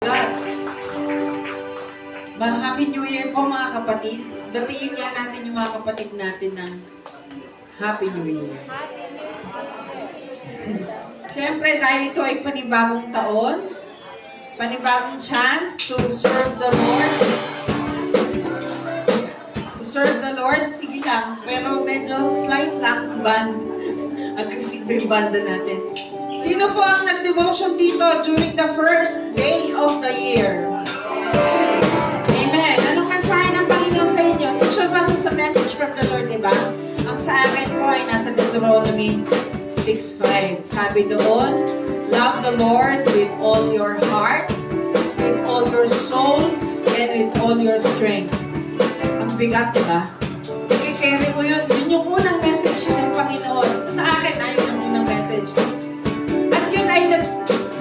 God. Happy New Year po mga kapatid. Batiin nga natin yung mga kapatid natin ng Happy New Year. Siyempre, dahil ito ay panibagong taon, panibagong chance to serve the Lord. To serve the Lord, sige lang, pero medyo slight lang ang band. Aggressive yung banda natin. Sino po ang nag-devotion dito during the first day of the year? Amen. Anong mensahe ng Panginoon sa inyo? Each of us is a message from the Lord, diba? Ang sa akin po ay nasa Deuteronomy 6:5. Sabi doon, love the Lord with all your heart, with all your soul, and with all your strength. Ang bigat, diba? I-carry mo yun. Yun yung unang message ng Panginoon. Sa akin, yun ang unang message. At yun ay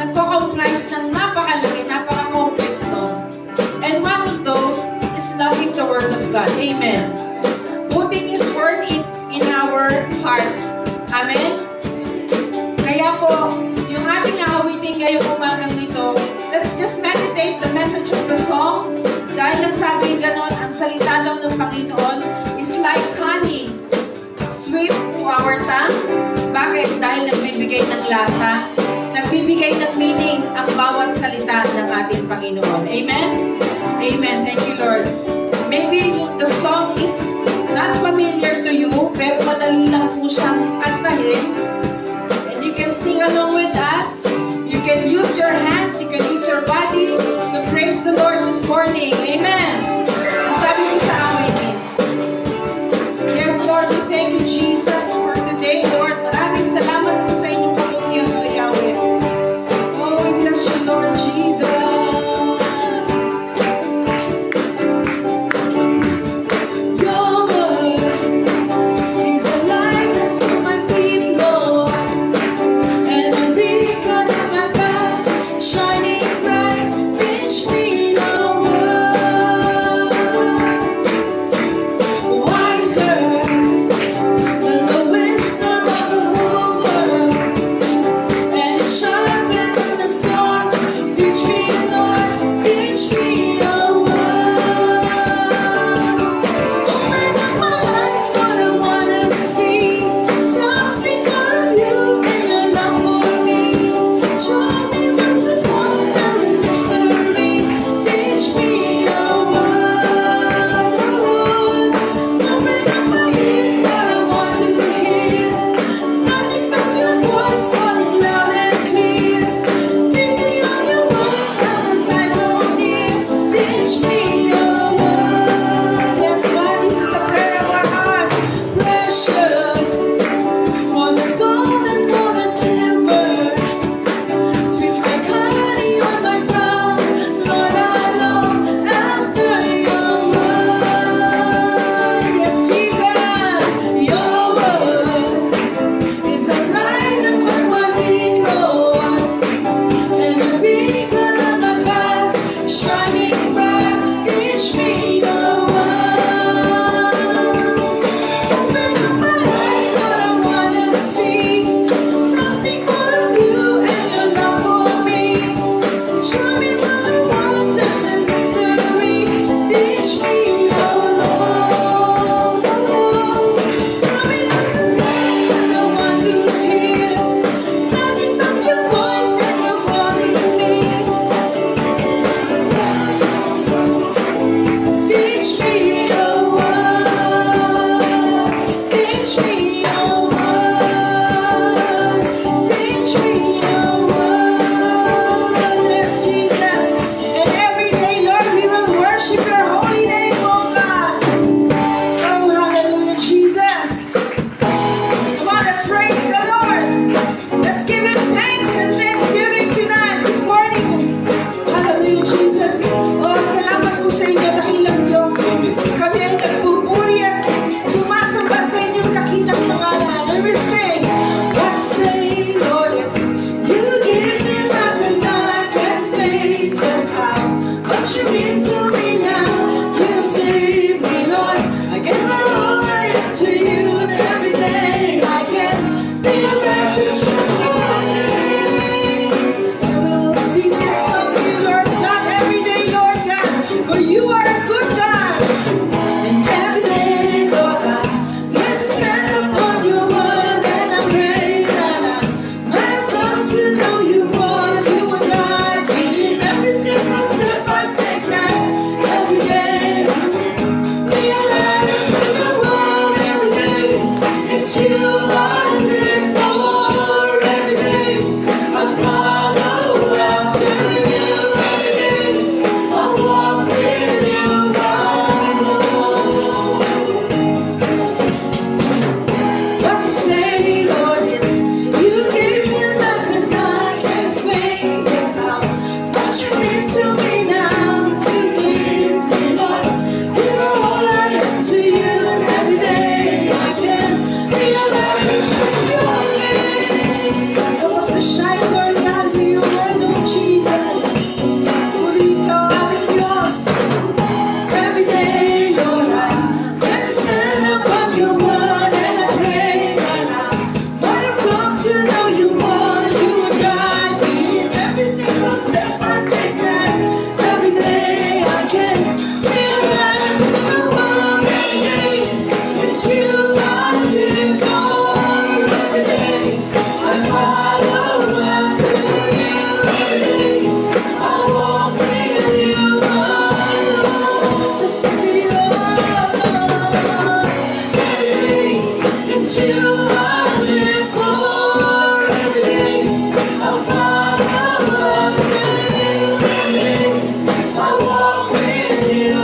nagko-comprise ng napakalaki, napaka-complex nun. And one of those is loving the Word of God. Amen. Putting His Word in our hearts. Amen? Kaya po, yung ating aawitin ngayong umagang ito, let's just meditate the message of the song. Dahil nagsabi ganon, ang salita daw ng Panginoon is like honey, sweet to our tongue. Bakit? Dahil nagbibigay ng lasa, nagbibigay ng meaning ang bawat salita ng ating Panginoon. Amen? Amen. Thank you, Lord. Maybe the song is not familiar to you, pero madali lang po siyang kantahin. And you can sing along with us. You can use your hands, you can use your body to praise the Lord this morning. Amen. Ang sabi mo sa awitin. Yes, Lord, we thank you, Jesus, for today, Lord. Maraming salamat po sa inyong kabutihan, O Yahweh. Oh, we bless you, Lord Jesus. Your word is a light unto my feet, Lord, and a beacon in my path, shining bright. Teach me your word. to know you more. You will guide me in every single step I take. That every day I can feel like the world every day. It's you I live for every day. I follow after you every day. I walk with you, to see you every day. It's you I live for every day. I follow after you every day. I walk with you.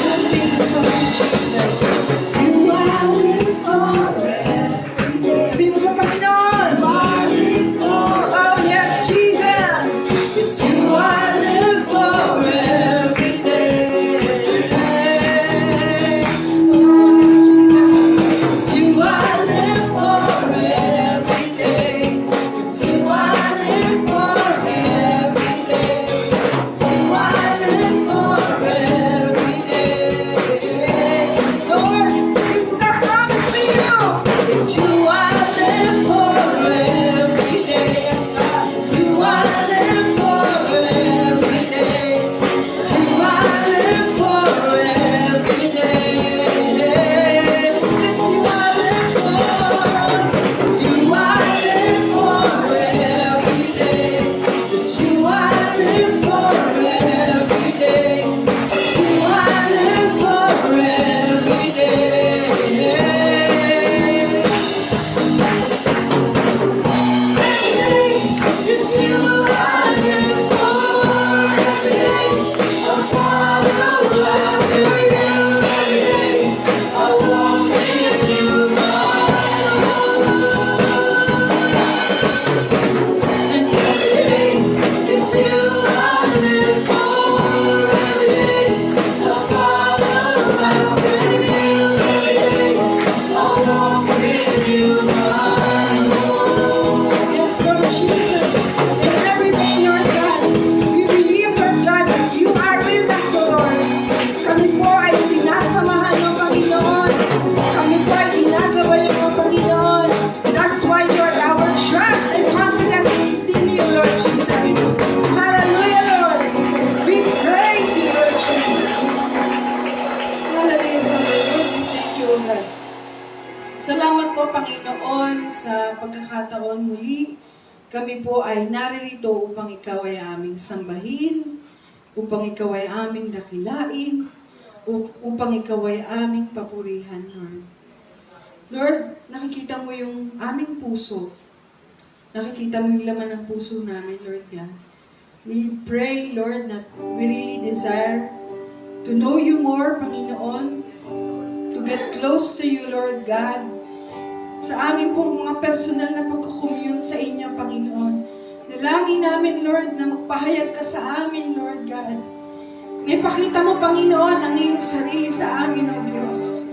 Let's sing the song to Jesus. It's you I live for every day. Sabihin mo sa Panginoon. Oh yes, Jesus. It's you I live for every day. Oh yes, Jesus. It's you I live for every day. It's you I live for every day. It's you I live for every day. Lord, this is our promise to you. It's you I live for every day. Yes, God. It's you I live for every day. It's you I live for every day. It's you I live for. You I live for every day. It's you I live for every day. It's you I live for every day. It's you I live for every day. I follow after you every day. I walk with you, and every day it's you I live for every day. I follow after you every day. I walk with you. Yes, Lord Jesus. And every day, Lord God, we believe, Lord God, that you are with us, O Lord. Kami po ay sinasamahan ng Panginoon. Kami po ay ginagabay ng Panginoon. That's why, Lord, our trust and confidence is in you, Lord Jesus. Hallelujah, Lord. We praise you, Lord Jesus. Hallelujah, Lord. We thank you, O God. Salamat po, Panginoon, sa pagkakataon muli. Kami po ay naririto upang ikaw ay aming sambahin, upang ikaw ay aming dakilain, upang ikaw ay aming papurihan, Lord. Lord, nakikita mo yung aming puso. Nakikita mo yung laman ng puso namin, Lord God. We pray, Lord, that we really desire to know you more, Panginoon, to get close to you, Lord God. Sa amin pong mga personal na pagkukommune sa inyo, Panginoon. Nalangin namin, Lord, na magpahayag ka sa amin, Lord God. Naipakita mo, Panginoon, ang iyong sarili sa amin, O Diyos.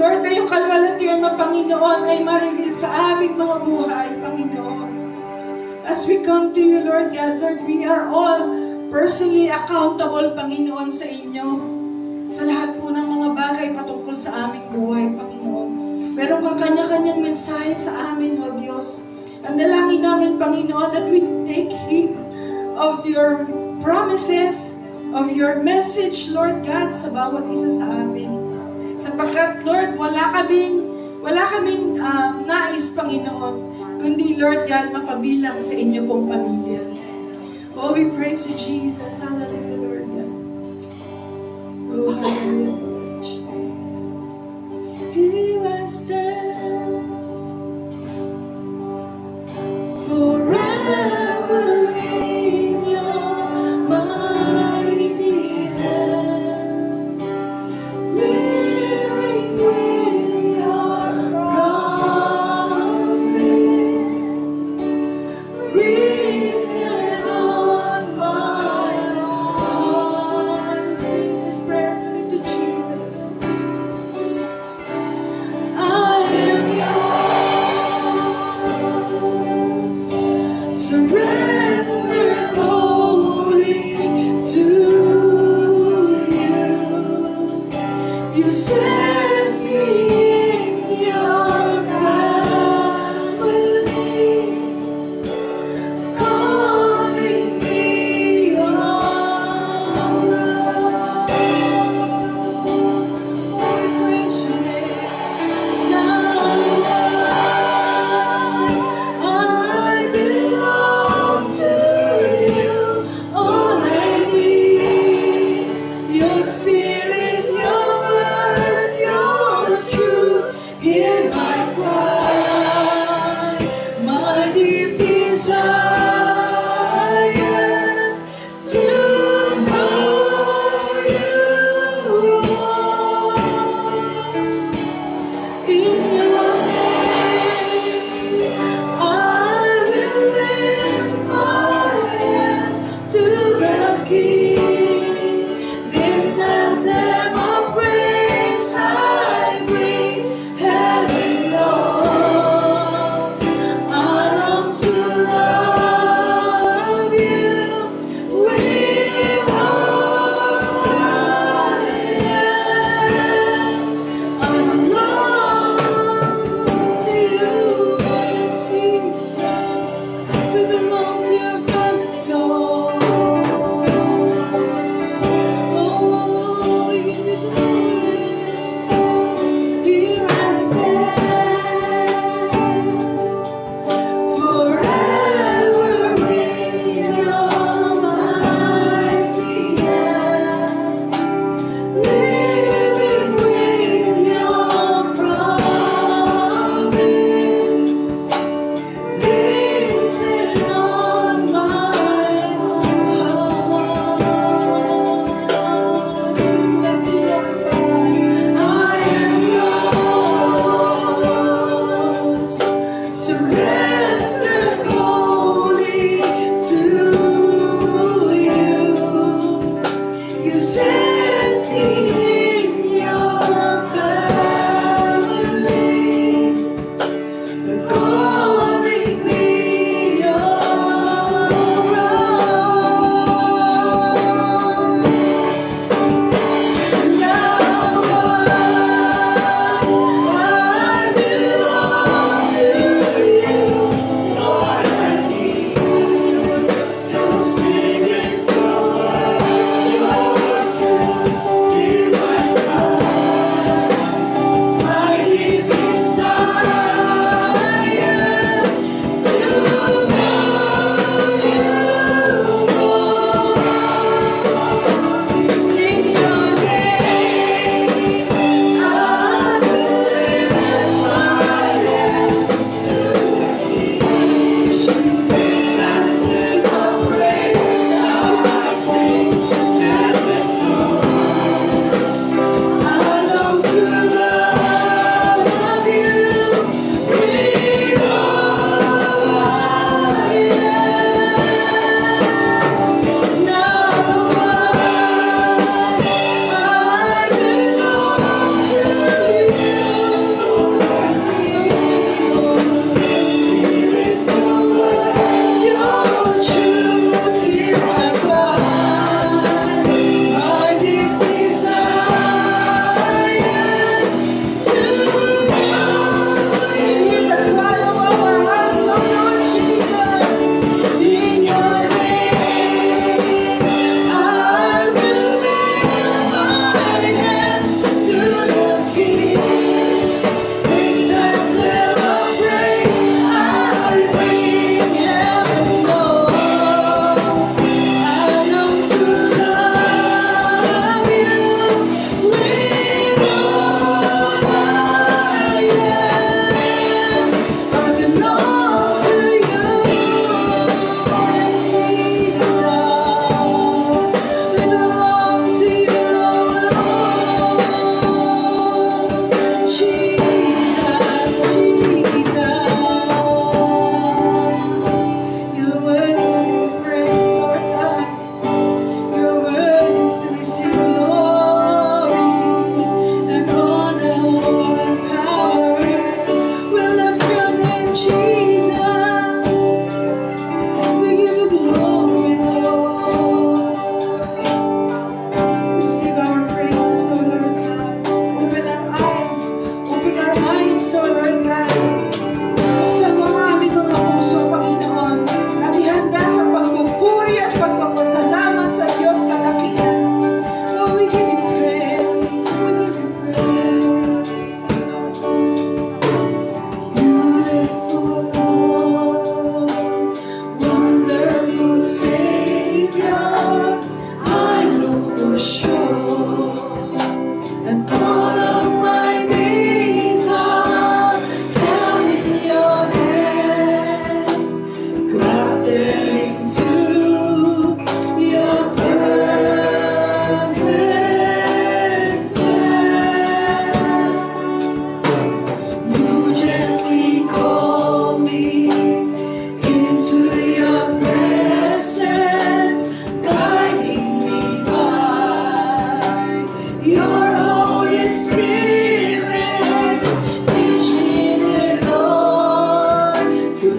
Lord, na yung kalwalatian mo, Panginoon, ay ma-reveal sa aming mga buhay, Panginoon. As we come to you, Lord God, Lord, we are all personally accountable, Panginoon, sa inyo. Sa lahat po ng mga bagay patungkol sa aming buhay, Panginoon. Meron kang kanya-kanyang mensahe sa amin, O Diyos. Ang dalangin namin, Panginoon, that we take heed of your promises, of your message, Lord God, sa bawat isa sa amin. Sapagkat, Lord, wala kaming nais, Panginoon, kundi, Lord God, makabilang sa inyo pong pamilya. Oh, we praise you, Jesus. Hallelujah, Lord God. Oh, hallelujah, Lord Jesus. Here I stand, forever in your mighty hand, living with your promise, written on my heart. Sing this prayerfully to Jesus. I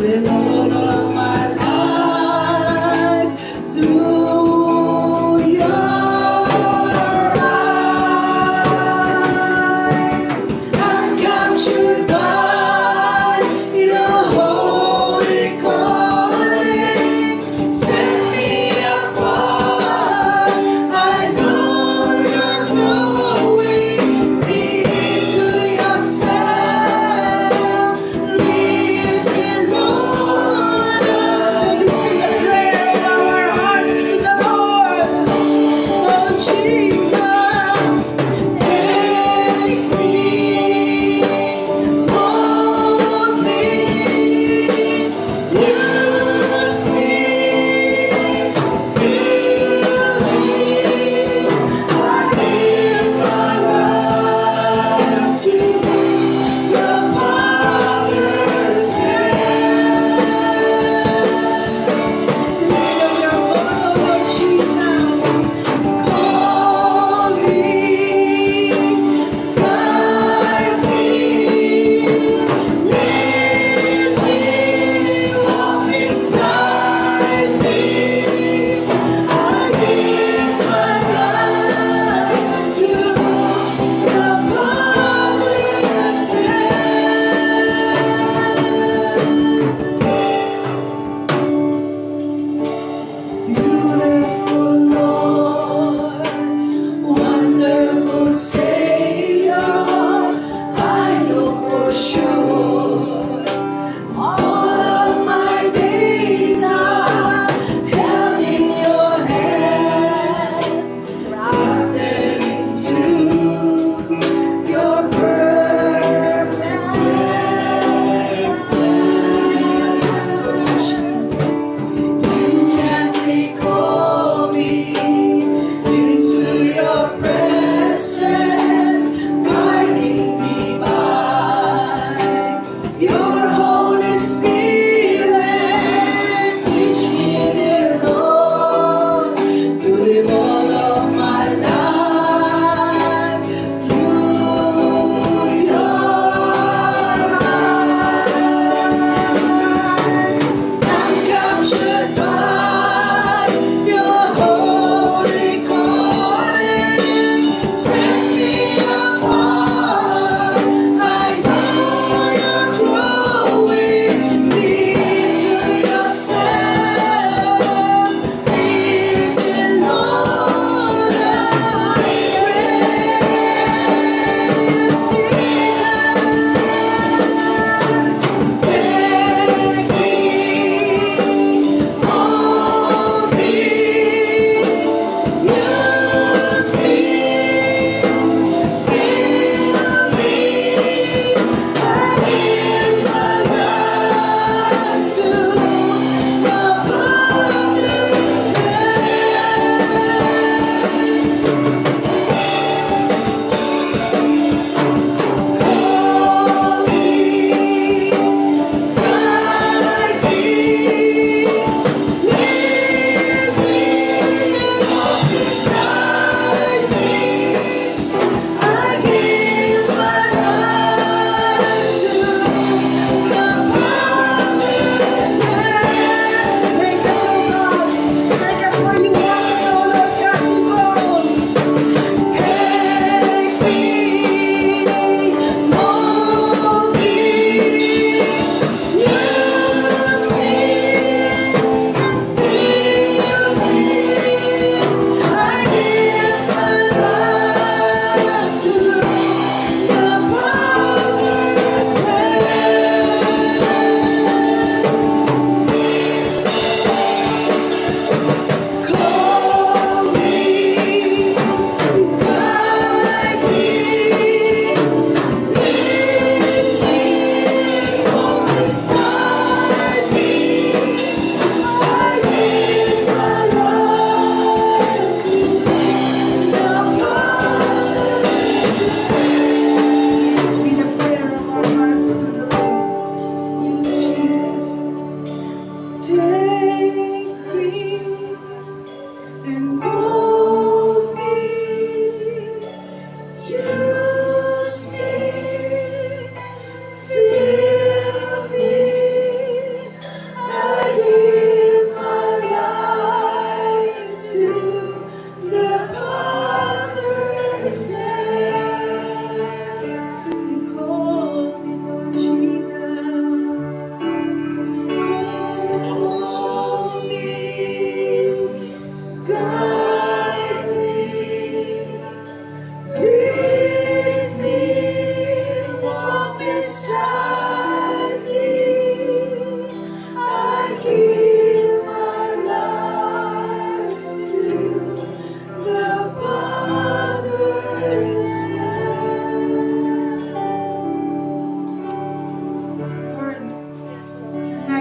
with all of my life through your eyes. I'm captured by your holy calling. Set me apart. I know you're drawing me to yourself. Lead me, Lord.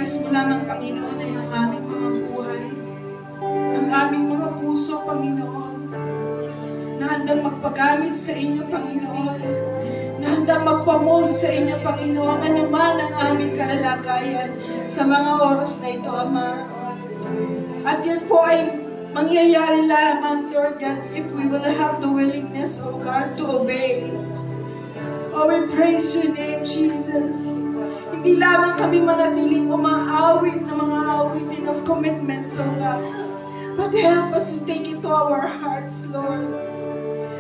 nais mo lamang, Panginoon, ay ang aming mga buhay, ang aming mga puso, Panginoon, na handang magpagamit sa inyo, Panginoon, na handang magpamold sa inyo, Panginoon, ano man ang aming kalalagayan sa mga oras na ito, Ama. At yan po ay mangyayari lamang, Lord God, if we will have the willingness, O God, to obey. Oh, we praise your name, Jesus. Hindi lamang kami manatiling umaawit na mga awitin of commitments, O God, but help us to take it to our hearts, Lord,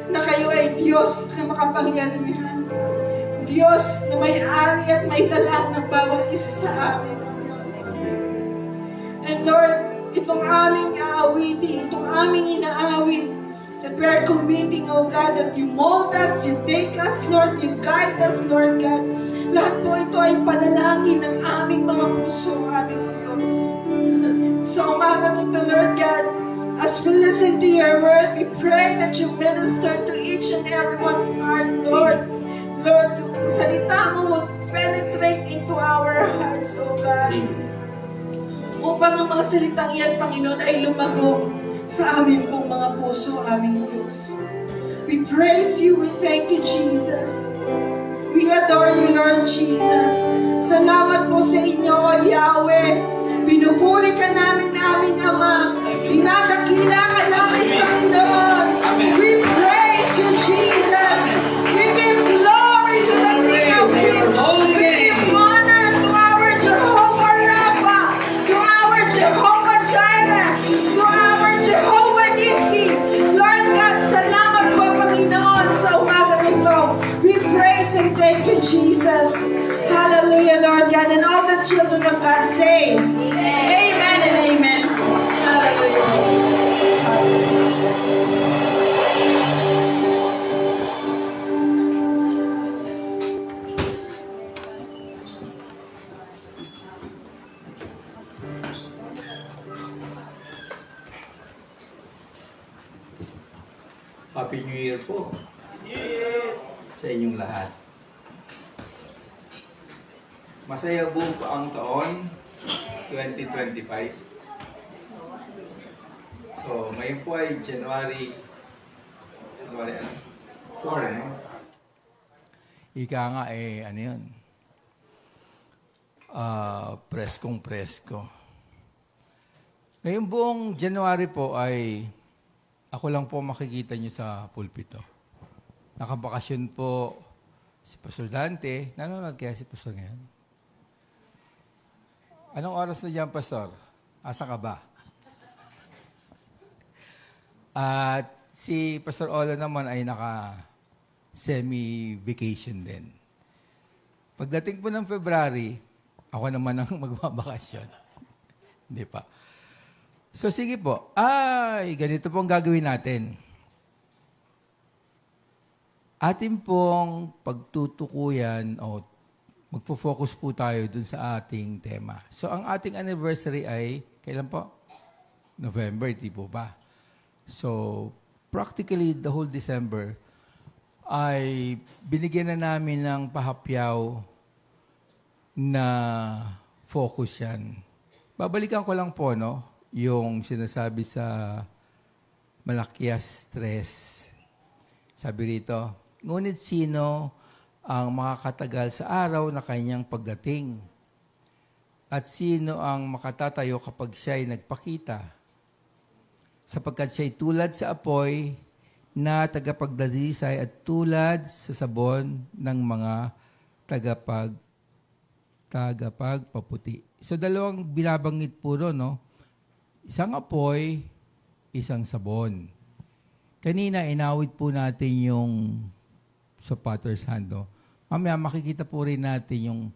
na kayo ay Diyos na makapangyarihan. Diyos na may-ari at may talang ng bawat isa sa amin, O Diyos. And Lord, itong aming aawitin, itong aming inaawit, that we are committing, O God, that you mold us, you take us, Lord, you guide us, Lord God. Lahat po ito ay panalangin ng aming mga puso, aming Diyos. Sa umagang ito, Lord God, as we listen to your word, we pray that you minister to each and everyone's heart, Lord. Lord, yung salita mo would penetrate into our hearts, O God. Upang ang mga salitang iyan, Panginoon, ay lumago sa aming pong mga puso, aming Diyos. We praise you, we thank you, Jesus. We adore you, Lord Jesus. Salamat po sa inyo, O Yahweh. Pinupuri ka namin, aming Ama. Dinadakila ka namin, Panginoon. We praise you, Jesus. We give glory to the King of Kings. We give honor to our Jehovah Rapha, to our Jehovah Jireh, to our Jehovah Nissi. Lord God, salamat po, Panginoon, sa umaga nito. We praise and thank you, Jesus. Hallelujah, Lord God. And all the children of God say, Amen and Amen. Hallelujah. Happy New Year po sa inyong lahat. Masaya po ang taon 2025. So, ngayon po ay January 4, no? Ika nga ano yun? Preskong presko. Ngayon buong January po ay ako lang po makikita niyo sa pulpito. Nakabakasyon po si Pastor Dante. Nanonood kaya si Pastor ngayon? Anong oras na dyan, Pastor? Asa ka ba? At si Pastor Olo naman ay naka-semi-vacation din. Pagdating po ng February, ako naman ang magbabakasyon. Hindi pa. So sige po, ganito pong gagawin natin. Atin pong pagtutukuyan o magpo-focus po tayo dun sa ating tema. So ang ating anniversary ay, kailan po? November, di po ba? So practically the whole December ay binigyan na namin ng pahapyaw na focus yan. Babalikan ko lang po, no? Yung sinasabi sa Malakias 3. Sabi rito, ngunit sino ang makakatagal sa araw na kanyang pagdating? At sino ang makatatayo kapag siya'y nagpakita? Sapagkat siya'y tulad sa apoy na tagapagdalisay at tulad sa sabon ng mga tagapagpaputi. So dalawang binabanggit po ron, no? Isang apoy, isang sabon. Kanina, inawit po natin yung sa potter's hand. No? Mamaya, makikita po rin natin yung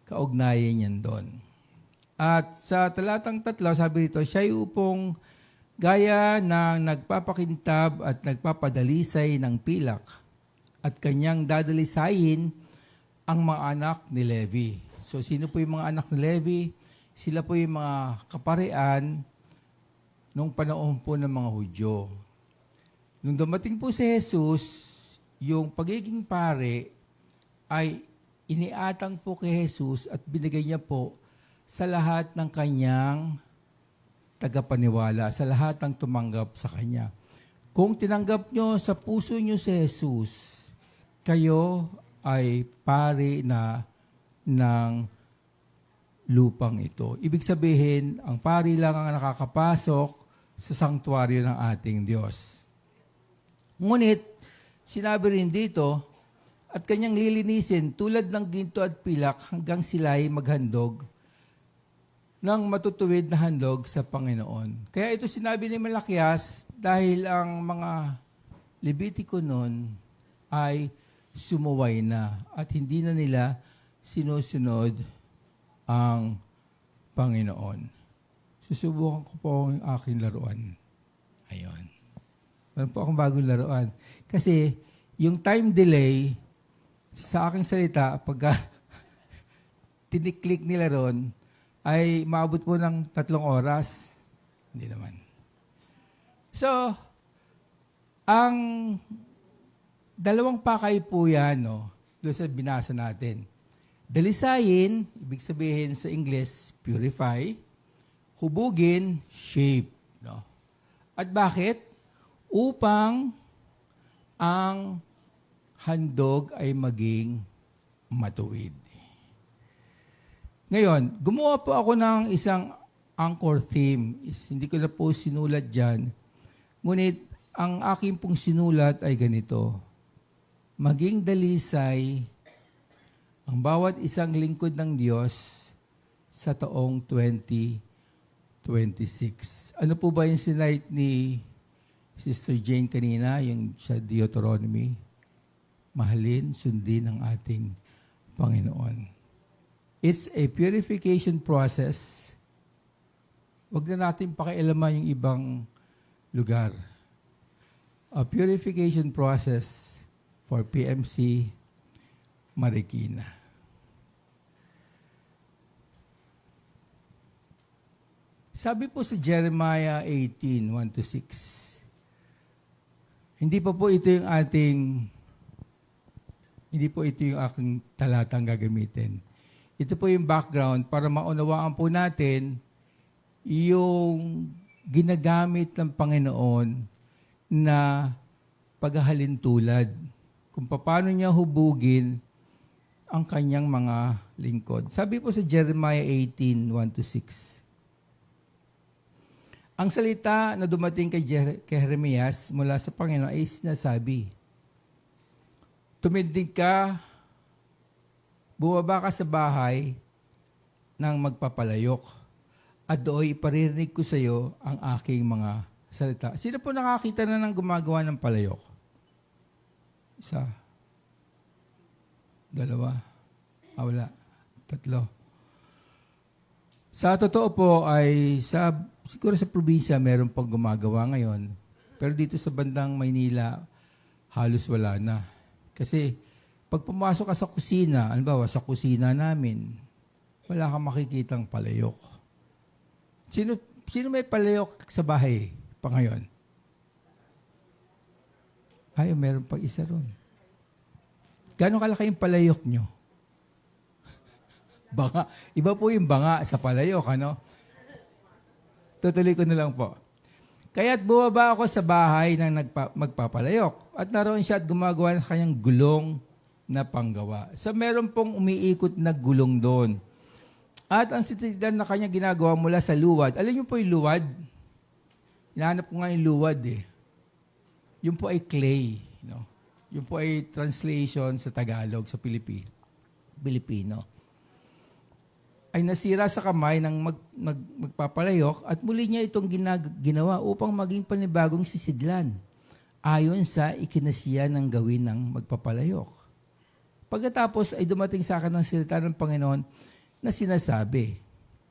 kaugnayan niyan doon. At sa talatang 3, sabi rito, siya'y upong gaya ng nagpapakintab at nagpapadalisay ng pilak at kanyang dadalisayin ang mga anak ni Levi. So, sino po yung mga anak ni Levi? Sila po yung mga kaparian nung panahon po ng mga Hudyo. Nung dumating po si Jesus, yung pagiging pare ay iniatang po kay Jesus at binigay niya po sa lahat ng kanyang tagapaniwala, sa lahat ng tumanggap sa Kanya. Kung tinanggap nyo sa puso nyo si Jesus, kayo ay pari na ng lupang ito. Ibig sabihin, ang pari lang ang nakakapasok sa sanktuaryo ng ating Diyos. Ngunit, sinabi rin dito, at kanyang lilinisin tulad ng ginto at pilak hanggang sila ay maghandog ng matutuwid na handog sa Panginoon. Kaya ito sinabi ni Malakias dahil ang mga Levitiko noon ay sumuway na at hindi na nila sinusunod ang Panginoon. Susubukan ko po ang aking laruan. Ayun. Meron po akong bagong laruan. Kasi yung time delay sa aking salita, pagka tiniklik nila ron, ay maabot po ng 3 oras. Hindi naman. So, ang dalawang pakay po yan, no, doon sa binasa natin. Dalisayin, ibig sabihin sa English, purify. Hubugin, shape. No? At bakit? Upang ang handog ay maging matuwid. Ngayon, gumawa po ako ng isang anchor theme. Hindi ko na po sinulat dyan. Ngunit, ang aking pong sinulat ay ganito. Maging dalisay ang bawat isang lingkod ng Diyos sa taong 2026. Ano po ba yung sinite ni Sister Jane kanina, yung sa Deuteronomy? Mahalin, sundin ang ating Panginoon. It's a purification process. Huwag na natin pakialaman yung ibang lugar. A purification process for PMC Marikina. Sabi po sa Jeremiah 18, 1-6, hindi po ito yung aking talatang gagamitin. Ito po yung background para maunawaan po natin yung ginagamit ng Panginoon na paghahalintulad. Kung paano niya hubugin ang kanyang mga lingkod. Sabi po sa Jeremiah 18, 1-6, ang salita na dumating kay Jeremias mula sa Panginoon ay sinasabi, tumindig ka, bumaba ka sa bahay ng magpapalayok at doon iparirinig ko sa iyo ang aking mga salita. Sino po nakakita na ng gumagawa ng palayok? 1, 2, wala, 3. Sa totoo po ay siguro sa probinsya meron pang gumagawa ngayon. Pero dito sa bandang Maynila, halos wala na. Kasi pag pumasok ka sa kusina, sa kusina namin, wala kang makikitang palayok. Sino may palayok sa bahay pa ngayon? Ay, meron pang isa ron. Gano'ng kalaki yung palayok nyo? Banga. Iba po yung banga sa palayok, ano? Tutuloy ko na lang po. Kaya't bumaba ako sa bahay ng magpapalayok at naroon siya at gumagawa ng kanyang gulong na panggawa. So meron pong umiikot na gulong doon. At ang sitidan na kanya ginagawa mula sa luwad. Alam niyo po yung luwad? Hinahanap ko nga yung luwad eh. Yung po ay clay. No? Yung po ay translation sa Tagalog, sa Pilipino. Ay nasira sa kamay ng magpapalayok at muli niya itong ginawa upang maging panibagong sisidlan ayon sa ikinasiya ng gawin ng magpapalayok. Pagkatapos ay dumating sa akin ng salita ng Panginoon na sinasabi,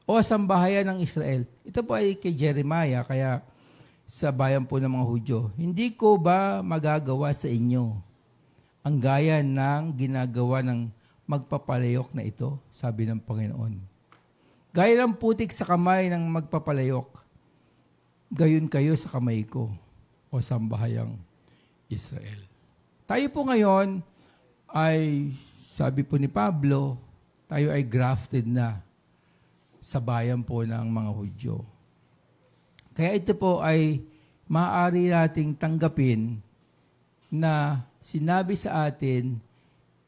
O sambahayan ng Israel, ito po ay kay Jeremiah, kaya sa bayan po ng mga Hudyo, hindi ko ba magagawa sa inyo ang gaya ng ginagawa ng magpapalayok na ito, sabi ng Panginoon. Gaya ng putik sa kamay ng magpapalayok, gayon kayo sa kamay ko, o sambahayang Israel. Tayo po ngayon ay, sabi po ni Pablo, tayo ay grafted na sa bayan po ng mga Hudyo. Kaya ito po ay maaari nating tanggapin na sinabi sa atin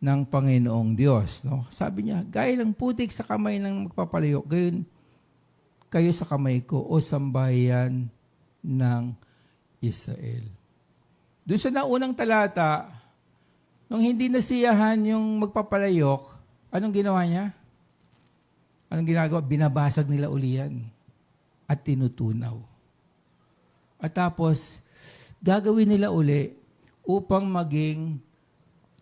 ng Panginoong Diyos. No? Sabi niya, gaya ng putik sa kamay ng magpapalayo, gayon kayo sa kamay ko o sambayan ng Israel. Doon sa naunang talata, nung hindi nasiyahan yung magpapalayok, anong ginawa niya? Anong ginagawa? Binabasag nila uli yan at tinutunaw. At tapos, gagawin nila uli upang maging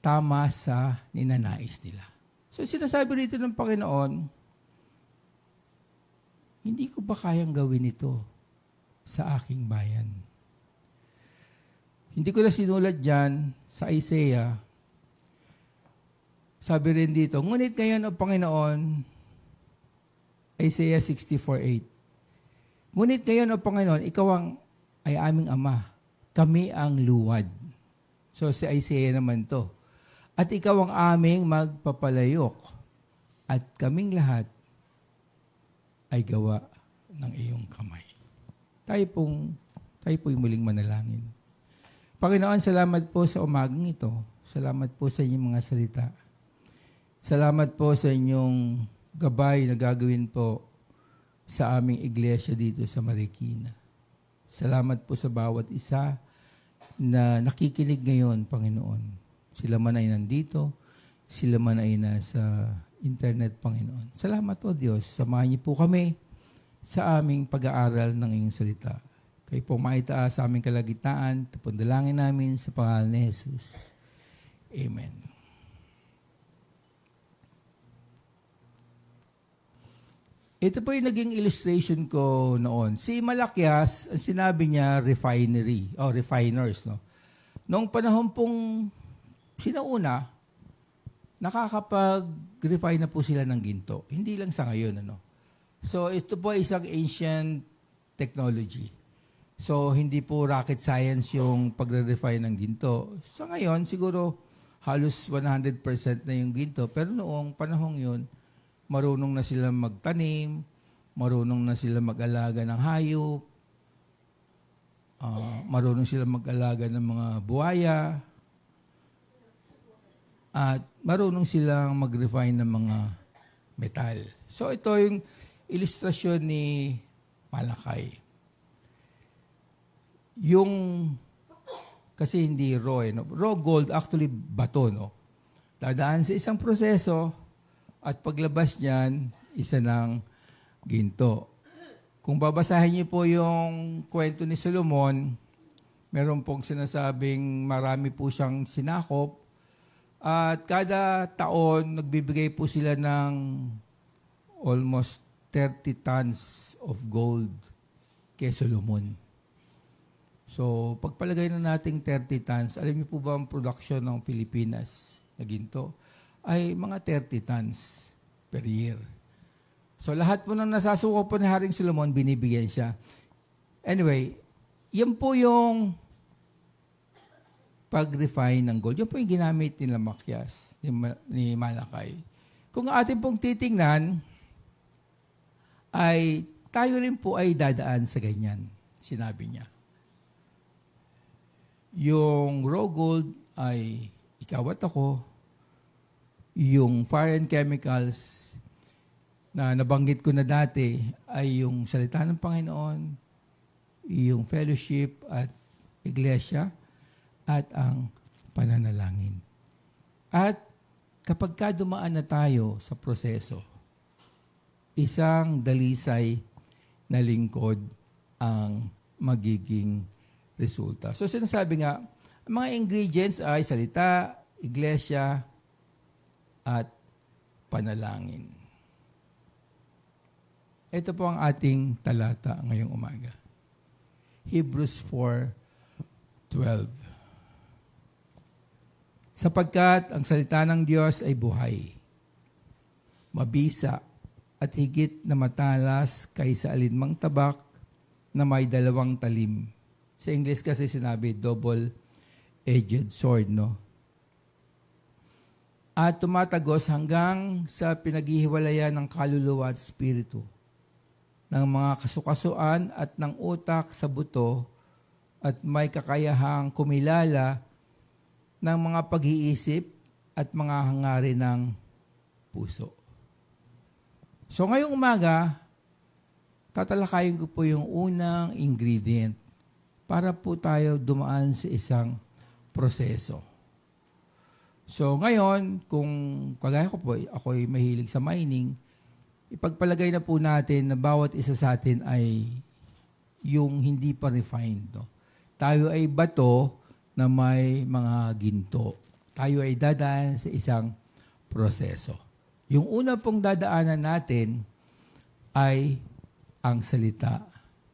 tama sa ninanais nila. So sinasabi rito ng Panginoon, hindi ko ba kayang gawin ito sa aking bayan? Hindi ko na sinulat dyan sa Isaiah. Sabi rin dito, ngunit ngayon o Panginoon, Isaiah 64:8. Ngunit ngayon o Panginoon, ikaw ay aming Ama. Kami ang luwad. So si Isaiah naman to. At ikaw ang aming magpapalayok. At kaming lahat ay gawa ng iyong kamay. Tayo po'y muling manalangin. Panginoon, salamat po sa umagang ito. Salamat po sa inyong mga salita. Salamat po sa inyong gabay na gagawin po sa aming iglesia dito sa Marikina. Salamat po sa bawat isa na nakikinig ngayon, Panginoon. Sila man ay nandito, sila man ay nasa internet, Panginoon. Salamat o Diyos. Samahan niyo po kami sa aming pag-aaral ng iyong salita. Kayo po maitaas sa aming kalagitnaan. Ito po dalangin namin sa pangalan ni Jesus. Amen. Ito po yung naging illustration ko noon. Si Malakias, ang sinabi niya, refinery, o refiners. No? Noong panahon pong sinauna, nakakapag-refine na po sila ng ginto. Hindi lang sa ngayon. Ano? So ito po ay isang ancient technology. So hindi po rocket science yung pagre-refine ng ginto. Sa ngayon, siguro halos 100% na yung ginto. Pero noong panahong yun, marunong na sila magtanim, marunong na sila mag-alaga ng hayop, marunong sila mag-alaga ng mga buhaya, at marunong silang mag-refine ng mga metal. So ito yung ilustrasyon ni Malakay. Yung, kasi hindi raw, no? Raw gold, actually bato, no? Dadaan sa isang proseso, at paglabas niyan, isa ng ginto. Kung babasahin niyo po yung kwento ni Solomon, meron pong sinasabing marami po siyang sinakop, at kada taon, nagbibigay po sila ng almost 30 tons of gold kay Solomon. So, pagpalagay na nating 30 tons, alam niyo po ba ang production ng Pilipinas na ginto? Ay mga 30 tons per year. So lahat po ng nasasuko po ni Haring Solomon, binibigyan siya. Anyway, yan po yung pag-refine ng gold. Yan po yung ginamit ni Malakias, ni Malakay. Kung atin pong titingnan, ay tayo rin po ay dadaan sa ganyan, sinabi niya. Yung raw gold ay ikaw at ako, yung fire and chemicals na nabanggit ko na dati ay yung salita ng Panginoon, yung fellowship at iglesia, at ang pananalangin. At kapag ka dumaan na tayo sa proseso, isang dalisay na lingkod ang magiging resulta. So sinasabi nga, ang mga ingredients ay salita, iglesia, at panalangin. Ito po ang ating talata ngayong umaga. Hebrews 4:12. Sapagkat ang salita ng Diyos ay buhay, mabisa, at higit na matalas kaysa alinmang tabak na may dalawang talim. Sa English kasi sinabi, double-edged sword, no? At tumatagos hanggang sa pinaghihiwalayan ng kaluluwa at spirito, ng mga kasukasuan at ng utak sa buto at may kakayahang kumilala ng mga pag-iisip at mga hangarin ng puso. So ngayong umaga, tatalakayin ko po yung unang ingredient para po tayo dumaan sa isang proseso. So ngayon, kung kagaya ko po, ako'y mahilig sa mining, ipagpalagay na po natin na bawat isa sa atin ay yung hindi pa refined. No? Tayo ay bato na may mga ginto. Tayo ay dadaan sa isang proseso. Yung una pong dadaanan natin ay ang salita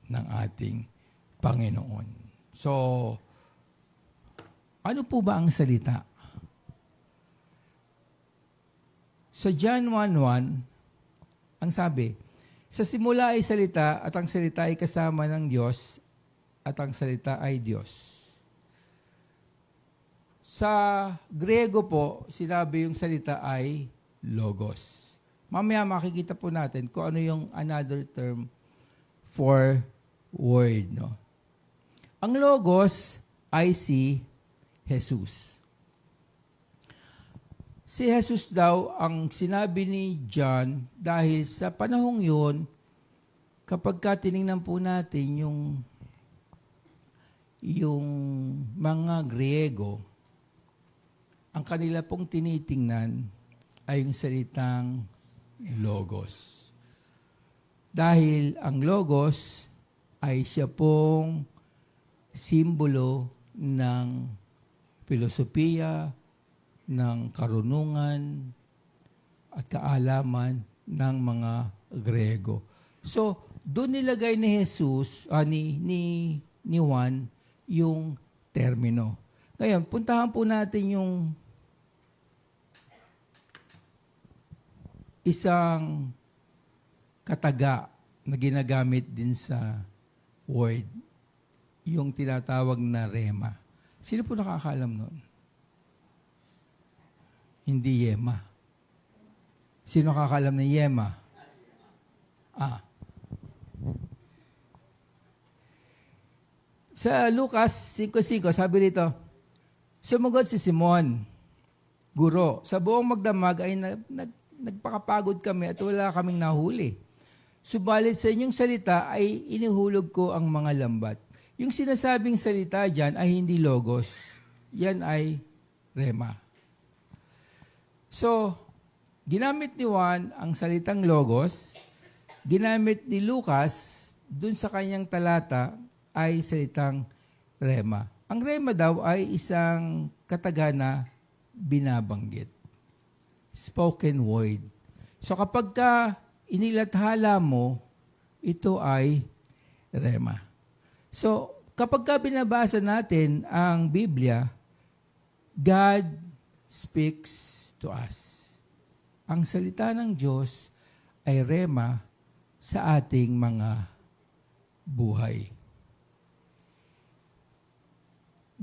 ng ating Panginoon. So, ano po ba ang salita? Sa John 1:1, ang sabi, sa simula ay salita at ang salita ay kasama ng Diyos at ang salita ay Diyos. Sa Grego po, sinabi yung salita ay logos. Mamaya makikita po natin kung ano yung another term for word. No? Ang logos ay si Jesus. Si Jesus daw ang sinabi ni John dahil sa panahong yun, kapag tiningnan po natin yung mga Griego, ang kanila pong tinitingnan ay yung salitang logos. Dahil ang logos ay siya pong simbolo ng filosofiya, ng karunungan at kaalaman ng mga Grego. So, doon nilagay ni Jesus, ni Juan, yung termino. Ngayon, puntahan po natin yung isang kataga na ginagamit din sa word, yung tinatawag na rema. Sino po nakakaalam nun? Hindi yema. Sino nakakaalam ng yema? Sa Lucas 5:5, sabi rito, sumagot si Simon, Guro, sa buong magdamag ay nagpakapagod kami at wala kaming nahuli. Subalit sa inyong salita ay inihulog ko ang mga lambat. Yung sinasabing salita dyan ay hindi logos. Yan ay rema. So, ginamit ni Juan ang salitang logos, ginamit ni Lucas dun sa kanyang talata ay salitang rema. Ang rema daw ay isang kataga na binabanggit. Spoken word. So kapag inilathala mo, ito ay rema. So kapag binabasa natin ang Biblia, God speaks to us. Ang salita ng Diyos ay rema sa ating mga buhay.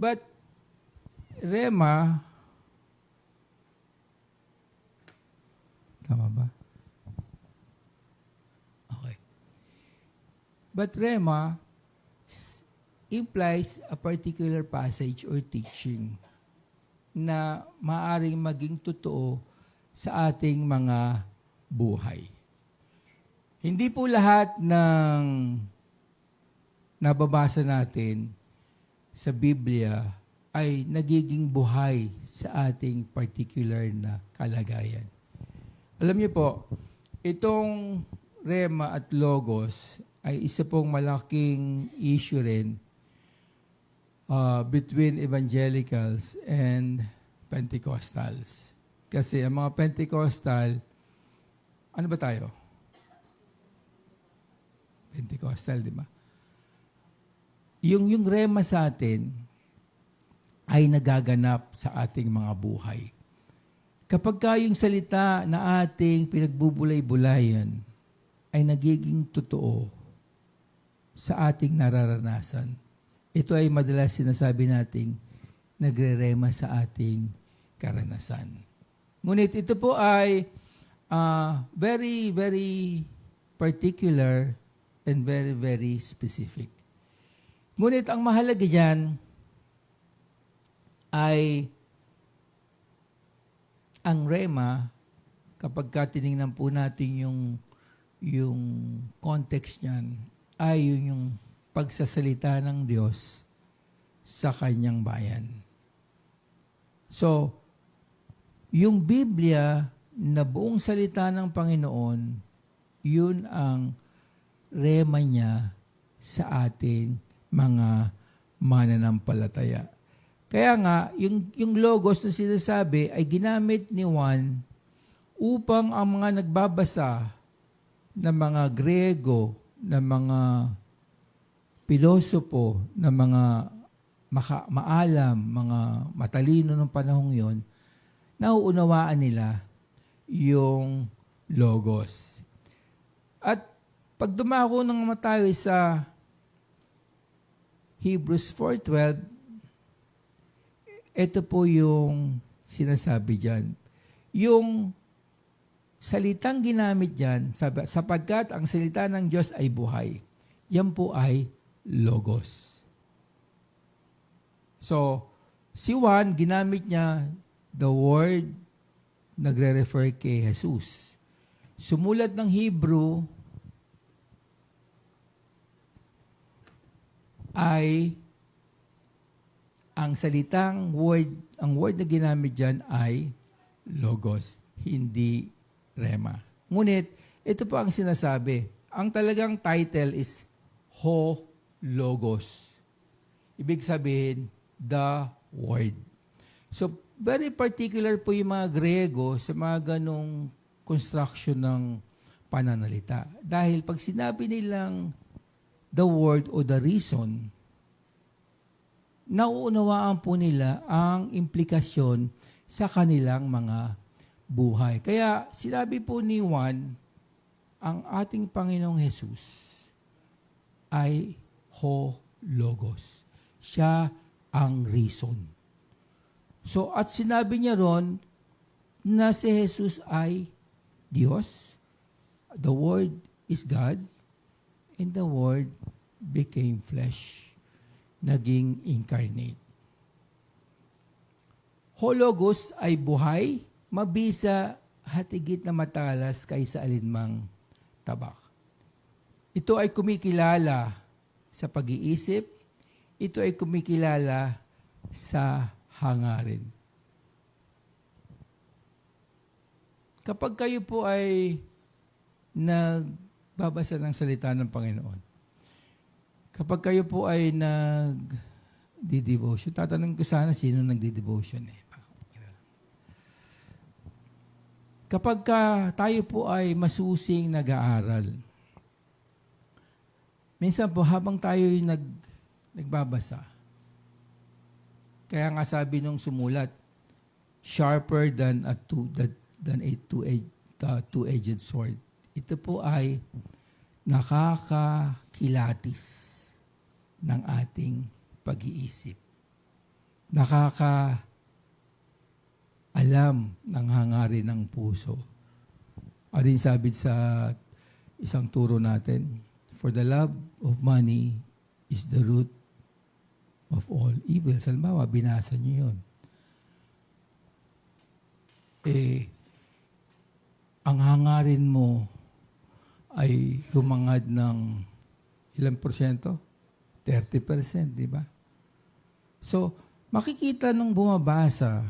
But rema, tama ba? Okay. But rema implies a particular passage or teaching na maaring maging totoo sa ating mga buhay. Hindi po lahat ng nababasa natin sa Biblia ay nagiging buhay sa ating particular na kalagayan. Alam niyo po, itong rema at logos ay isa pong malaking issue rin between evangelicals and Pentecostals. Kasi ang mga Pentecostal, ano ba tayo? Pentecostal, di ba? Yung rema sa atin ay nagaganap sa ating mga buhay. Kapag yung salita na ating pinagbubulay-bulayan ay nagiging totoo sa ating nararanasan, ito ay madalas sinasabi nating nagre-rema sa ating karanasan. Ngunit ito po ay very, very particular and very, very specific. Ngunit ang mahalaga dyan ay ang rema, kapag tinignan po natin yung context niyan, ay yun yung pagsasalita ng Diyos sa kanyang bayan. So, yung Biblia na buong salita ng Panginoon, yun ang rema niya sa ating mga mananampalataya. Kaya nga, yung logos na sinasabi ay ginamit ni Juan upang ang mga nagbabasa na mga Grego, na mga pilosopo, na mga maalam, mga matalino ng panahong yon, nauunawaan nila yung logos. At pag dumako ng tayo sa Hebrews 4:12, ito po yung sinasabi dyan. Yung salitang ginamit dyan, sapagkat ang salita ng Diyos ay buhay. Yan po ay logos. So, si Juan, ginamit niya the word nagre-refer kay Jesus. Sumulat ng Hebrew ay ang salitang word, ang word na ginamit dyan ay logos, hindi rema. Ngunit, ito po ang sinasabi. Ang talagang title is Ho Logos. Ibig sabihin, the word. So, very particular po yung mga Grego sa mga ganong construction ng pananalita. Dahil pag sinabi nilang the word o the reason, nauunawaan po nila ang implikasyon sa kanilang mga buhay. Kaya sinabi po ni Juan, ang ating Panginoong Jesus ay Ho Logos. Siya ang reason. So, at sinabi niya ron na si Jesus ay Diyos. The Word is God, and the Word became flesh. Naging incarnate. Hologos ay buhay, mabisa, hatigit na matalas kaysa alinmang tabak. Ito ay kumikilala sa pag-iisip, ito ay kumikilala sa hangarin. Kapag kayo po ay nagbabasa ng salita ng Panginoon, kapag kayo po ay nag-devotion, tatanungin ko sana sino nagde-devotion eh. Kapag tayo po ay masusing nag-aaral, minsan po habang tayo ay nagbabasa, kaya nga sabi nung sumulat, sharper than a two-edged sword. Ito po ay nakakakilatis ng ating pag-iisip. Nakakaalam ng hangarin ng puso. Arin sabi sa isang turo natin, for the love of money is the root of all evil. Halimbawa, binasa niyo yun. Ang hangarin mo ay humangad ng ilang porsyento? 30%, di ba? So, makikita nung bumabasa,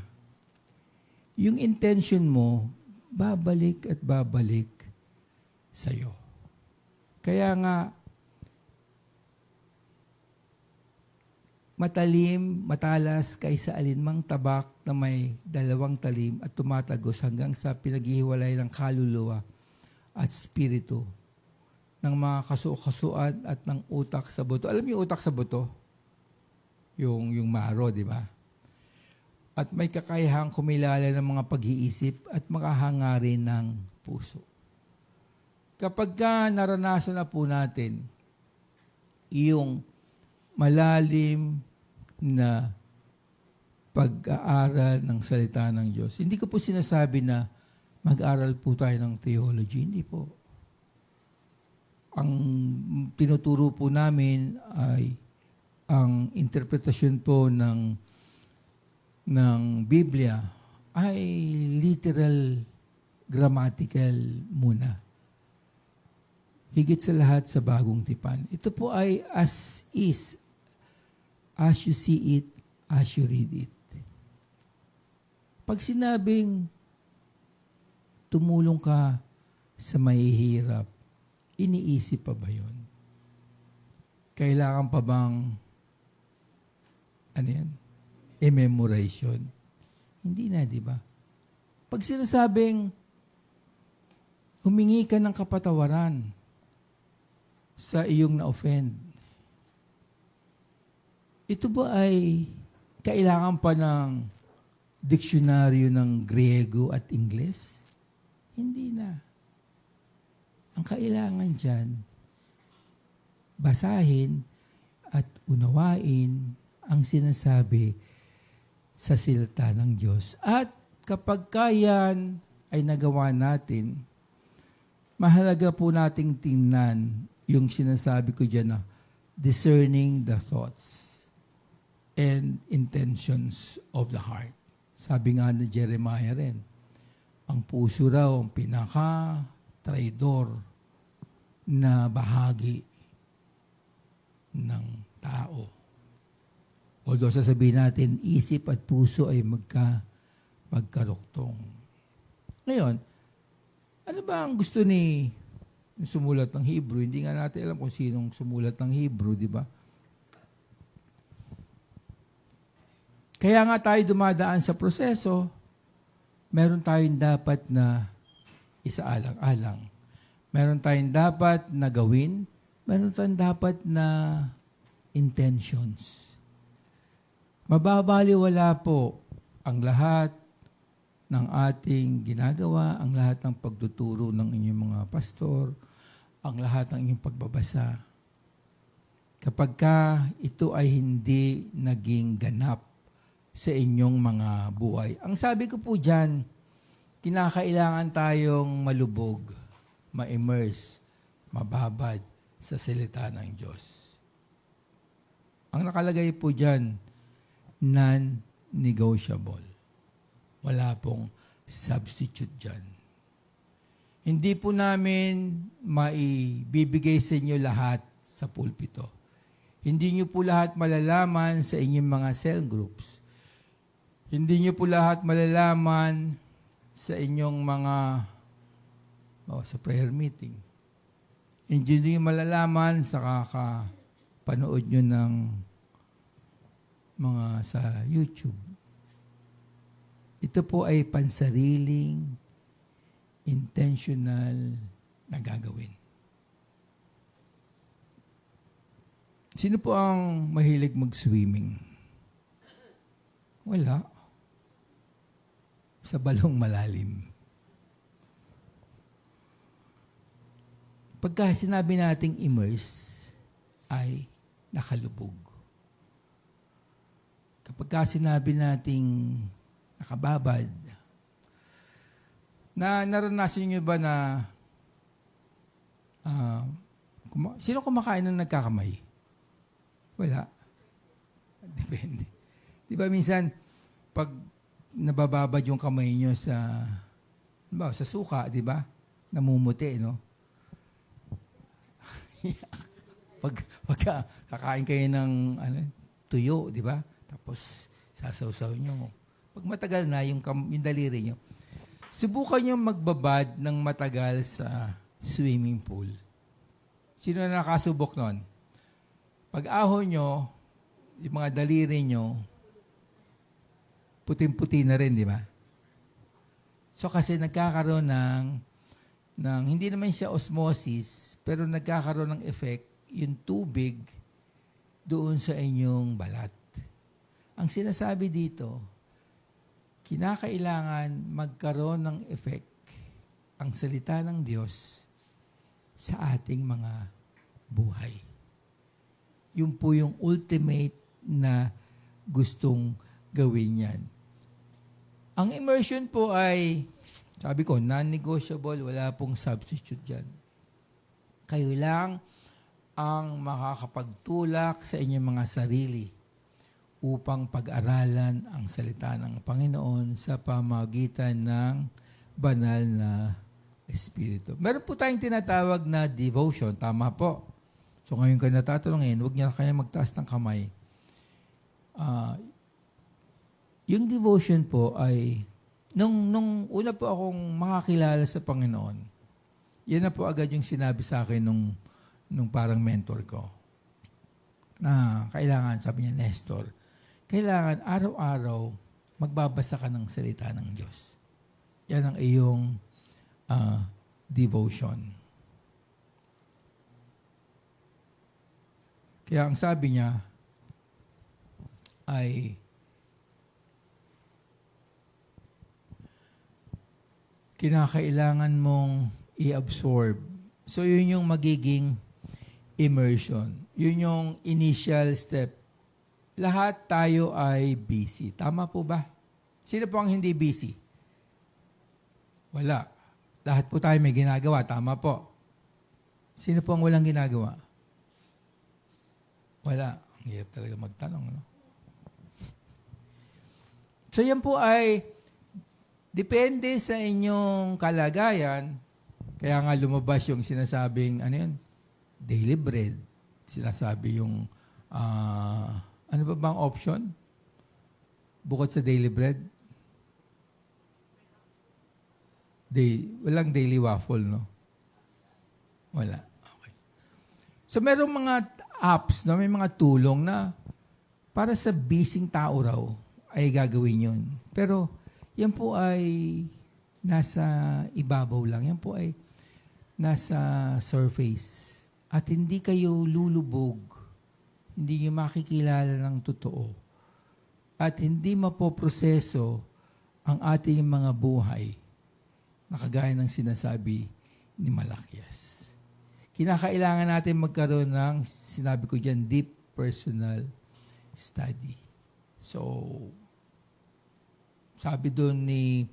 yung intention mo, babalik at babalik sa'yo. Kaya nga, matalas kaysa alinmang tabak na may 2 talim at tumatagos hanggang sa pinaghihiwalay ng kaluluwa at spirito ng mga kasuan at ng utak sa buto. Alam niyo utak sa buto? Yung maro, di ba? At may kakayahang kumilala ng mga pag-iisip at makahangarin ng puso. Kapag naranasan na po natin yung malalim na pag-aaral ng salita ng Diyos, hindi ko po sinasabi na mag-aral po tayo ng theology. Hindi po. Ang tinuturo po namin ay ang interpretasyon po ng Biblia ay literal, grammatical muna. Higit sa lahat sa bagong tipan. Ito po ay as is, as you see it, as you read it. Pag sinabing tumulong ka sa mahihirap, iniisip pa ba yun? Kailangan pa bang i-memorize yun? Hindi na, di ba? Pag sinasabing humingi ka ng kapatawaran sa iyong na-offend, ito ba ay kailangan pa ng diksyonaryo ng Griego at Ingles? Hindi na. Ang kailangan dyan, basahin at unawain ang sinasabi sa silta ng Diyos. At kapag kayan ay nagawa natin, mahalaga po nating tingnan yung sinasabi ko dyan na discerning the thoughts and intentions of the heart. Sabi nga ni Jeremiah rin, ang puso raw ang pinaka-traidor na bahagi ng tao. Although sasabihin natin, isip at puso ay magkaruktong. Ngayon, ano ba ang gusto ni sumulat ng Hebrew? Hindi nga natin alam kung sinong sumulat ng Hebrew, di ba? Kaya nga tayo dumadaan sa proseso, meron tayong dapat na isaalang-alang. Meron tayong dapat na gawin, meron tayong dapat na intentions. Mababaliwala po ang lahat ng ating ginagawa, ang lahat ng pagtuturo ng inyong mga pastor, ang lahat ng inyong pagbabasa. Kapag ka ito ay hindi naging ganap sa inyong mga buhay. Ang sabi ko po dyan, kinakailangan tayong malubog, ma-immerse, mababad sa salita ng Diyos. Ang nakalagay po dyan, non-negotiable. Wala pong substitute dyan. Hindi po namin maibibigay sa inyo lahat sa pulpito. Hindi nyo po lahat malalaman sa inyong mga cell groups. Hindi nyo po lahat malalaman sa inyong mga sa prayer meeting. Hindi nyo malalaman sa kakapanood nyo ng mga sa YouTube. Ito po ay pansariling, intentional na gagawin. Sino po ang mahilig mag-swimming? Wala. Sa balong malalim. Pagka sinabi nating immerse, ay nakalubog. Kapag sinabi nating nakababad, naranasan niyo ba na sino kumakain ng nagkakamay? Wala. Depende. Di ba minsan, pag nabababad yung kamay nyo sa suka, di ba? Namumuti, no? pag kakain kayo ng tuyo, di ba? Tapos sasawsaw nyo. Pag matagal na yung daliri nyo, subukan nyo magbabad ng matagal sa swimming pool. Sino na nakasubok nun? Pag ahon nyo, yung mga daliri nyo, puting-puti na rin, di ba? So kasi nagkakaroon ng hindi naman siya osmosis, pero nagkakaroon ng effect yung tubig doon sa inyong balat. Ang sinasabi dito, kinakailangan magkaroon ng effect ang salita ng Diyos sa ating mga buhay. Yun po yung ultimate na gustong gawin yan. Ang immersion po ay, sabi ko, non-negotiable, wala pong substitute dyan. Kayo lang ang makakapagtulak sa inyong mga sarili upang pag-aralan ang salita ng Panginoon sa pamagitan ng banal na Espiritu. Meron po tayong tinatawag na devotion. Tama po. So ngayon kayo natatanungin, huwag niya kaya magtaas ng kamay. Yung devotion po ay, nung una po akong makakilala sa Panginoon, yan na po agad yung sinabi sa akin nung parang mentor ko. Na kailangan, sabi niya, Nestor, kailangan araw-araw magbabasa ka ng salita ng Diyos. Yan ang iyong devotion. Kaya ang sabi niya ay kinakailangan mong i-absorb. So yun yung magiging immersion. Yun yung initial step. Lahat tayo ay busy. Tama po ba? Sino po ang hindi busy? Wala. Lahat po tayo may ginagawa. Tama po. Sino po ang walang ginagawa? Wala. Ang hirap talaga magtanong, no? So yan po ay depende sa inyong kalagayan. Kaya nga lumabas yung sinasabing, ano yun? Daily bread. Sinasabi yung, ano ba bang option? Bukod sa daily bread? Walang daily waffle, no? Wala. Okay. So merong mga apps, no? May mga tulong na para sa busy tao raw ay gagawin yun. Pero yan po ay nasa ibabaw lang. Yan po ay nasa surface. At hindi kayo lulubog. Hindi nyo makikilala ng totoo. At hindi mapoproseso ang ating mga buhay na kagaya ng sinasabi ni Malakias. Kinakailangan natin magkaroon ng, sinabi ko dyan, deep personal study. So, sabi doon ni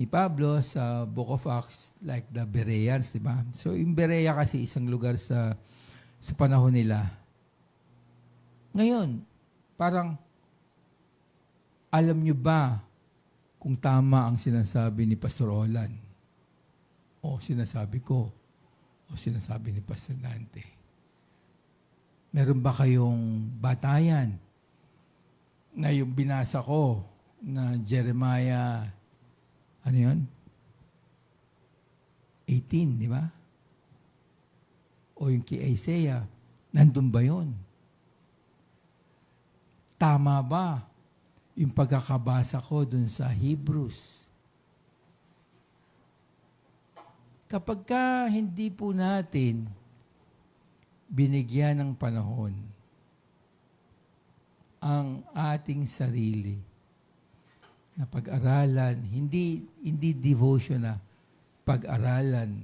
Pablo sa Book of Acts, like the Bereans, di ba? So, yung Berea kasi isang lugar sa panahon nila. Ngayon, parang, alam nyo ba kung tama ang sinasabi ni Pastor Olan? O sinasabi ko? O sinasabi ni Pastor Dante? Meron ba kayong batayan na yung binasa ko na Jeremiah, ano yun? 18, di ba? O yung kay Isaiah, nandun ba yun? Tama ba yung pagkakabasa ko dun sa Hebrews? Kapag ka hindi po natin binigyan ng panahon ang ating sarili na pag-aralan, hindi devotion na pag-aralan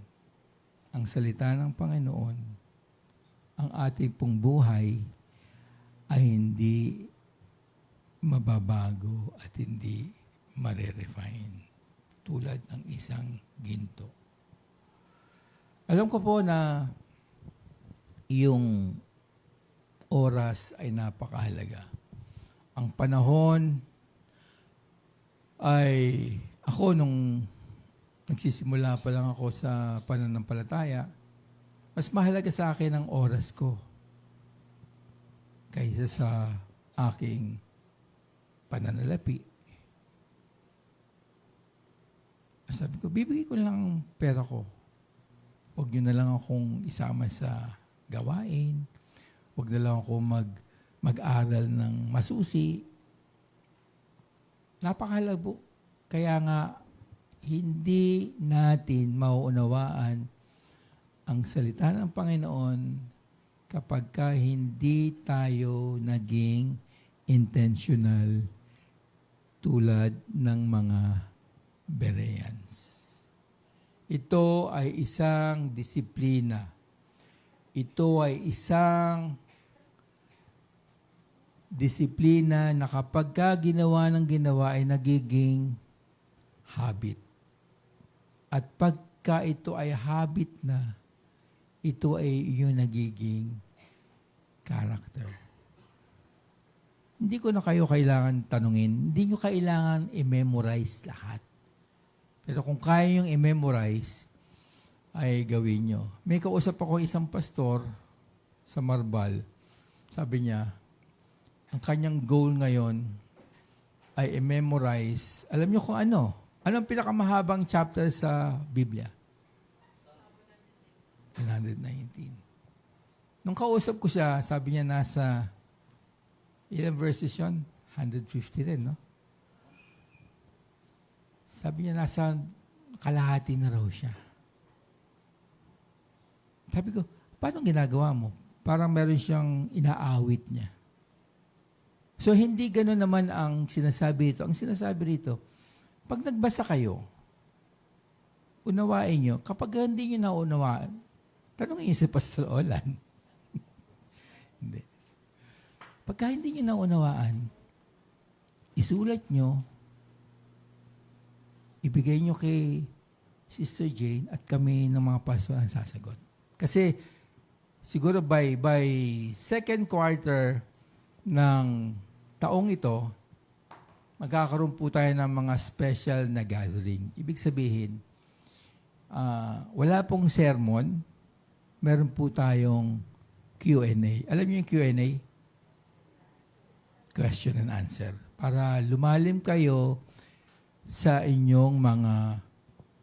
ang salita ng Panginoon, ang ating pong buhay ay hindi mababago at hindi marerefine tulad ng isang ginto. Alam ko po na yung oras ay napakahalaga. Ang panahon ay ako nung nagsisimula pa lang ako sa pananampalataya, mas mahalaga sa akin ang oras ko kaysa sa aking pananalapi. Sabi ko, bibigay ko lang ang pera ko. Huwag nyo na lang akong isama sa gawain. Huwag na lang ako mag-aral ng masusi. Napakalabo. Kaya nga, hindi natin mauunawaan ang salita ng Panginoon kapag ka hindi tayo naging intentional tulad ng mga Bereans. Ito ay isang disiplina. Ito ay isang disiplina na kapag ka ginawa ng ginawa ay nagiging habit. At pagka ito ay habit na, ito ay yung nagiging character. Hindi ko na kayo kailangan tanungin. Hindi nyo kailangan i-memorize lahat. Pero kung kaya yung i-memorize, ay gawin nyo. May kausap ako isang pastor sa Marbal. Sabi niya, ang kanyang goal ngayon ay i-memorize. Alam nyo kung ano? Ano ang pinakamahabang chapter sa Biblia? 119. Nung kausap ko siya, sabi niya nasa ilang verses yun? 150 rin, no? Sabi niya nasa kalahati na raw siya. Sabi ko, paano ginagawa mo? Parang meron siyang inaawit niya. So, hindi gano'n naman ang sinasabi rito. Ang sinasabi rito, pag nagbasa kayo, unawain nyo. Kapag hindi nyo naunawaan, tanongin nyo si Pastor Olan. Hindi. Pagka hindi nyo naunawaan, isulat nyo, ibigay nyo kay Sister Jane at kami ng mga pastor ang sasagot. Kasi siguro by second quarter ng taong ito, magkakaroon po tayo ng mga special na gathering. Ibig sabihin, wala pong sermon, meron po tayong Q&A. Alam niyo yung Q&A? Question and answer. Para lumalim kayo sa inyong mga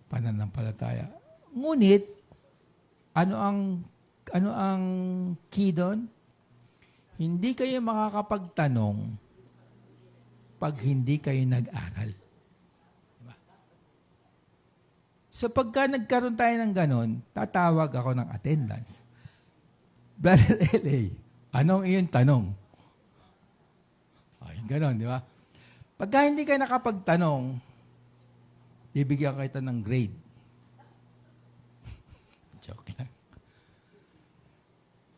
pananampalataya. Ngunit, ano ang key doon? Hindi kayo makakapagtanong pag hindi kayo nag-aral. Diba? So pagka nagkaroon tayo ng ganon, tatawag ako ng attendance. Brother L.A., anong iyong tanong? Yung ganon, di ba? Pagka hindi ka nakapagtanong, bibigyan kita ng grade. Joke lang.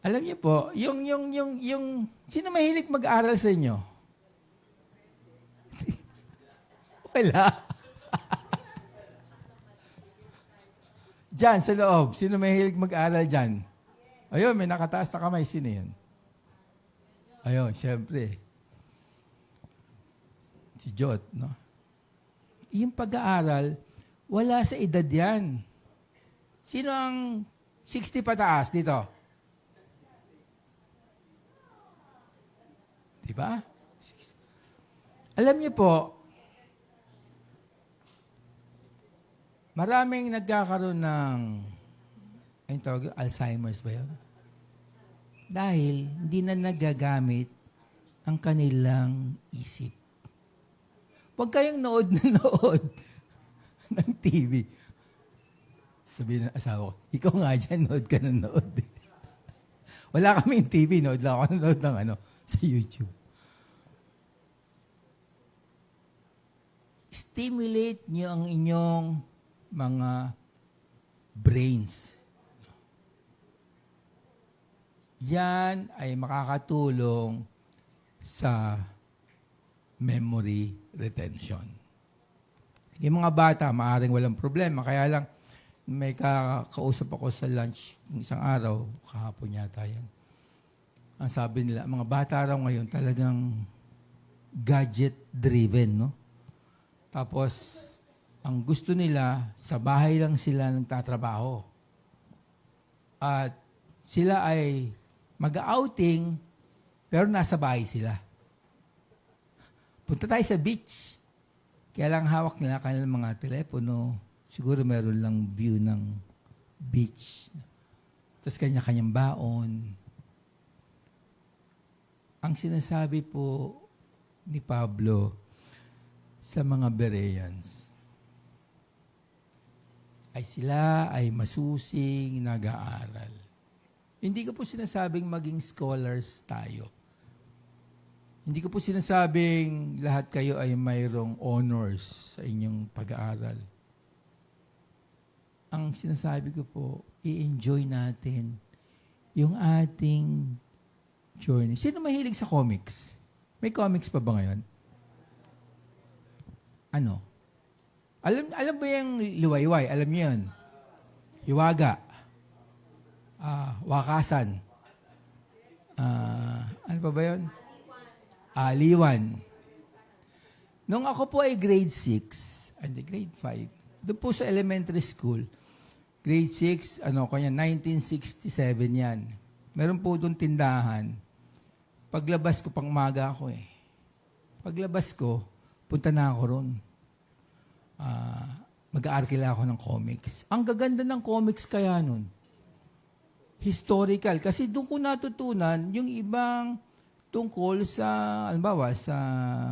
Alam niyo po, yung sino mahilig mag-aral sa inyo? Wala. Diyan, sa loob, sino mahilig mag-aral dyan? Ayun, may nakataas na kamay. Sino yun? Ayun, siyempre. Si Jot, no? Yung pag-aaral, wala sa edad yan. Sino ang 60 pataas dito? Diba? Alam niyo po, maraming nagkakaroon ng ayun tawag, Alzheimer's ba yun? Dahil hindi na nagagamit ang kanilang isip. Huwag kayong nood na nood ng TV. Sabihin ng asawa ko, ikaw nga dyan, nood ka na nood. Wala kaming TV, nood lang ako nanood ng sa YouTube. Stimulate niyo ang inyong mga brains. Yan ay makakatulong sa memory retention. Yung mga bata, maaaring walang problema. Kaya lang, may kausap ako sa lunch isang araw, kahapon yata yan. Ang sabi nila, mga bata raw ngayon talagang gadget-driven, no? Tapos, ang gusto nila, sa bahay lang sila nagtatrabaho. At sila ay mag-outing, pero nasa bahay sila. Punta tayo sa beach. Kaya lang hawak nila kanilang mga telepono. Siguro meron lang view ng beach. Tapos kanya-kanyang baon. Ang sinasabi po ni Pablo sa mga Bereans ay sila ay masusing nag-aaral. Hindi ko po sinasabing maging scholars tayo. Hindi ko po sinasabing lahat kayo ay mayroong honors sa inyong pag-aaral. Ang sinasabi ko po, i-enjoy natin yung ating journey. Sino mahilig sa comics? May comics pa ba ngayon? Ano? Alam ba yung liwayway? Alam niyo yun? Hiwaga. Wakasan. Ano pa ba yun? Aliwan. Nung ako po ay grade 6, hindi, grade 5, doon po sa elementary school, grade 6, kanya 1967 yan. Meron po doon tindahan. Paglabas ko, pang umaga ako eh. Paglabas ko, punta na ako ron. Mag-aarkila ako ng comics. Ang gaganda ng comics kaya nun. Historical. Kasi doon ko natutunan yung ibang tungkol sa, alimbawa, sa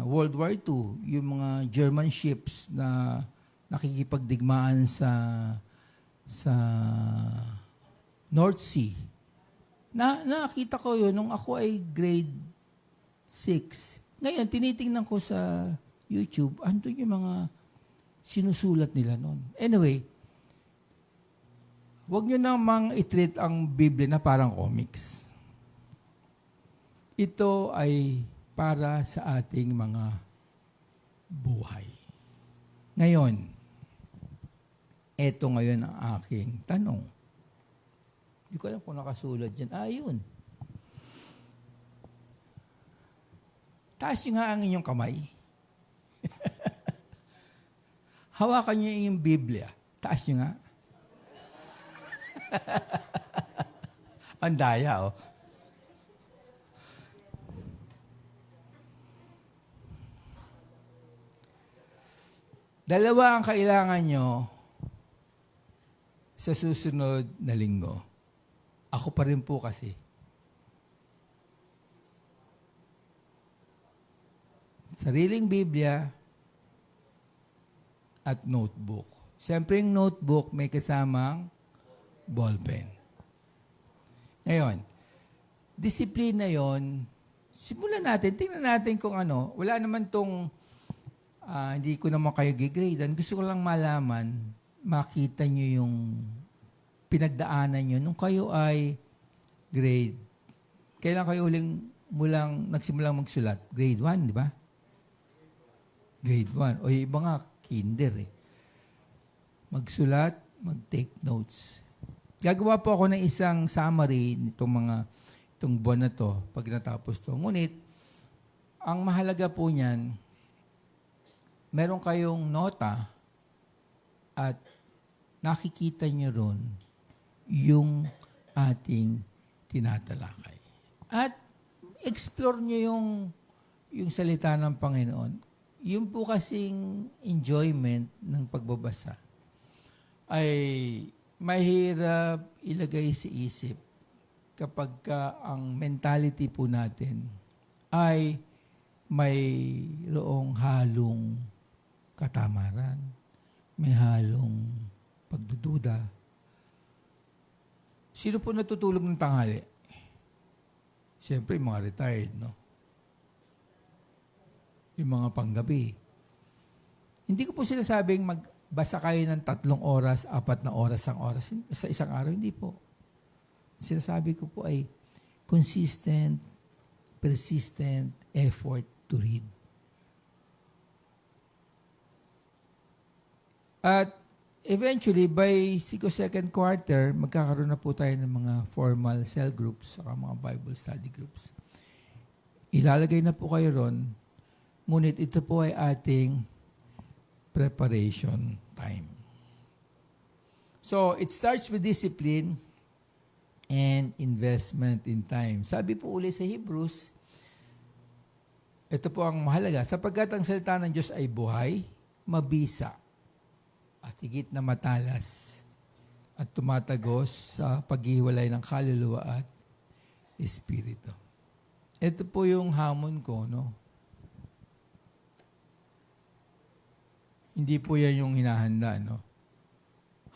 World War II, yung mga German ships na nakikipagdigmaan sa North Sea. Nakita ko yun nung ako ay grade 6. Ngayon, tinitingnan ko sa YouTube, ano yung mga sinusulat nila noon. Anyway, huwag nyo namang i-treat ang Biblia na parang comics. Ito ay para sa ating mga buhay. Ngayon, eto ngayon ang aking tanong. Hindi ko alam kung nakasulat dyan. Yun. Taas nyo nga ang inyong kamay. Hawakan nyo yung Biblia. Taas nyo nga. Ang daya, oh. Dalawa ang kailangan nyo sa susunod na linggo. Ako pa rin po kasi. Sariling Biblia at notebook. Siyempre yung notebook may kasamang ballpen. Ngayon, disiplina yon. Simulan natin. Tingnan natin kung ano. Wala naman tong hindi ko naman kayo gigrade. Gusto ko lang malaman, makita nyo yung pinagdaanan nyo nung kayo ay grade. Kailan kayo mulang nagsimulang magsulat? Grade 1, di ba? Grade 1. O yung iba nga, kinder eh. Magsulat, mag-take notes. Gagawa po ako ng isang summary itong buwan na to pag natapos to. Ngunit, ang mahalaga po niyan, meron kayong nota at nakikita nyo ron yung ating tinatalakay. At explore nyo yung salita ng Panginoon. Yung po kasing enjoyment ng pagbabasa ay mahirap ilagay sa isip kapag ang mentality po natin ay mayroong halong katamaran, may halong pagdududa. Sino po natutulog ng tanghali? Siyempre, yung mga retired, no? Yung mga panggabi. Hindi ko po sinasabing magbasa kayo ng 3 oras, 4 na oras, sa isang araw. Hindi po. Sinasabi ko po ay consistent, persistent effort to read. At eventually, by second quarter, magkakaroon na po tayo ng mga formal cell groups saka mga Bible study groups. Ilalagay na po kayo ron, ngunit ito po ay ating preparation time. So, it starts with discipline and investment in time. Sabi po uli sa Hebrews, ito po ang mahalaga, sapagkat ang salita ng Diyos ay buhay, mabisa, at higit na matalas at tumatagos sa paghiwalay ng kaluluwa at espiritu. Ito po yung hamon ko, no? Hindi po yan yung hinahanda, no?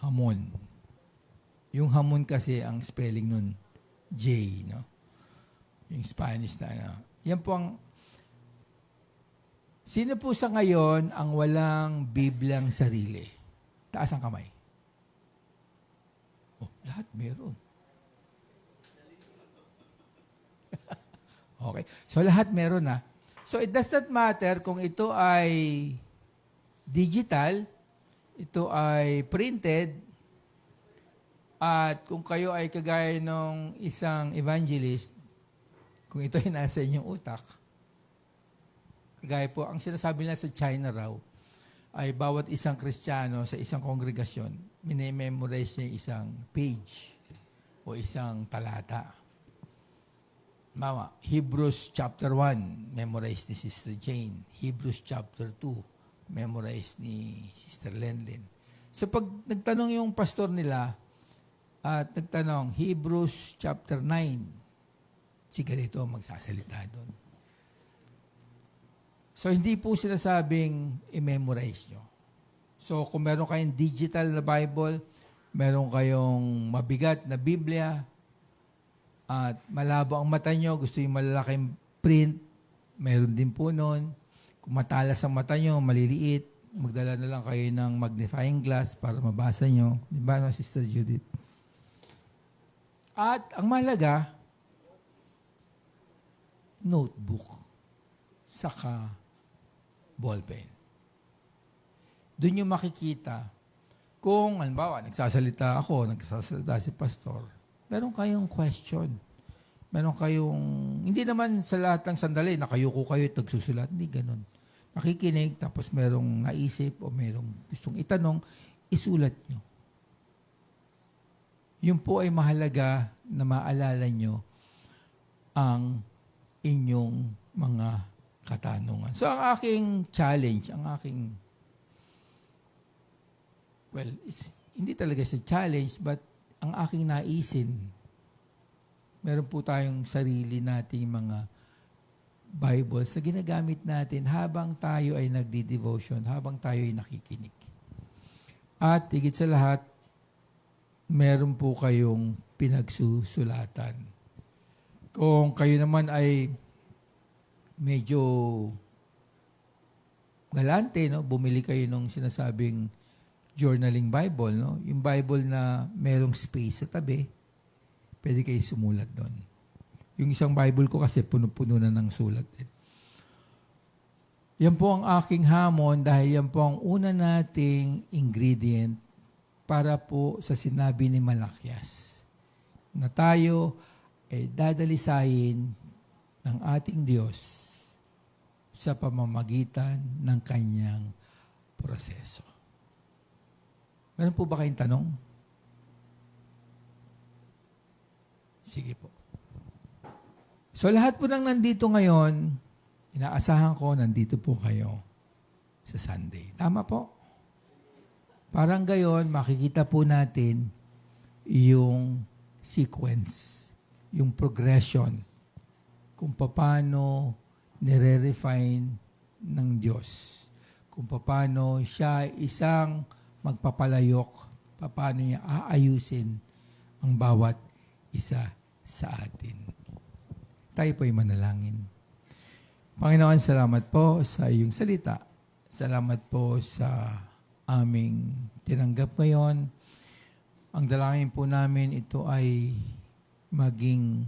Hamon. Yung hamon kasi ang spelling nun, J, no? Yung Spanish na, no? Yan po ang sino po sa ngayon ang walang Biblyang sarili? Taas ang kamay. Oh, lahat meron. Okay. So, lahat meron na. So, it does not matter kung ito ay digital, ito ay printed, at kung kayo ay kagaya ng isang evangelist, kung ito ay nasa inyong utak, kagaya po, ang sinasabi nila sa China raw, ay bawat isang Kristiyano sa isang kongregasyon, minememorize niya isang page o isang talata. Mama, Hebrews chapter 1, memorize ni Sister Jane. Hebrews chapter 2, memorize ni Sister Lenlen. So pag nagtanong yung pastor nila, at nagtanong, Hebrews chapter 9, si ganito magsasalita doon. So, hindi po sinasabing i-memorize nyo. So, kung meron kayong digital na Bible, meron kayong mabigat na Biblia, at malabo ang mata nyo, gusto yung malalaking print, meron din po nun. Kung matalas ang mata nyo, maliliit, magdala na lang kayo ng magnifying glass para mabasa nyo. Di ba, no, Sister Judith? At ang mahalaga, notebook, saka ballpen. Doon yung makikita kung, halimbawa, nagsasalita ako, nagsasalita si pastor, meron kayong question. Meron kayong, hindi naman sa lahat ng sandali, nakayuko kayo at nagsusulat. Hindi ganun. Nakikinig, tapos merong naisip o merong gustong itanong, isulat nyo. Yun po ay mahalaga na maalala nyo ang inyong mga katanungan. So, ang aking challenge, hindi talaga siya challenge, but ang aking naisin, meron po tayong sarili nating mga Bibles na ginagamit natin habang tayo ay nagdi-devotion, habang tayo ay nakikinig. At higit sa lahat, meron po kayong pinagsusulatan. Kung kayo naman ay medyo galante, no? Bumili kayo nung sinasabing journaling Bible, no? Yung Bible na merong space sa tabi, pwede kayo sumulat doon. Yung isang Bible ko kasi puno-puno na ng sulat. Yan po ang aking hamon dahil yan po ang una nating ingredient para po sa sinabi ni Malakias na tayo ay dadalisayin ng ating Diyos sa pamamagitan ng kanyang proseso. Meron po ba kayong tanong? Sige po. So lahat po ng nandito ngayon, inaasahan ko nandito po kayo sa Sunday. Tama po? Parang gayon, makikita po natin yung sequence, yung progression, kung paano nire-refine ng Diyos, kung paano siya isang magpapalayok, paano niya aayusin ang bawat isa sa atin. Tayo po'y manalangin. Panginoon, salamat po sa iyong salita. Salamat po sa aming tinanggap ngayon. Ang dalangin po namin ito ay maging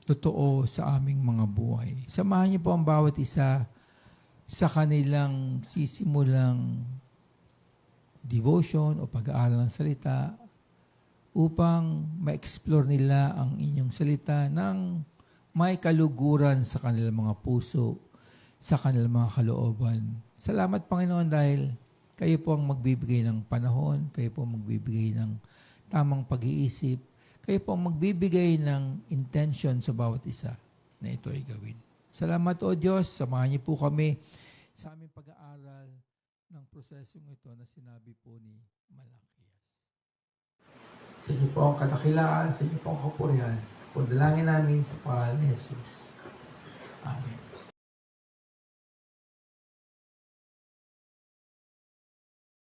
totoo sa aming mga buhay. Samahan niyo po ang bawat isa sa kanilang sisimulang devotion o pag-aaral ng salita upang ma-explore nila ang inyong salita ng may kaluguran sa kanilang mga puso, sa kanilang mga kalooban. Salamat, Panginoon, dahil kayo po ang magbibigay ng panahon, kayo po ang magbibigay ng tamang pag-iisip, kayo po ang magbibigay ng intention sa bawat isa na ito ay gawin. Salamat, O Diyos. Samahan niyo po kami sa aming pag-aaral ng prosesong ito na sinabi po ni Malakias. Sa inyo po ang kadakilaan, sa inyo po ang kapurihan. Pagdalangin namin sa pangalan ni Jesus.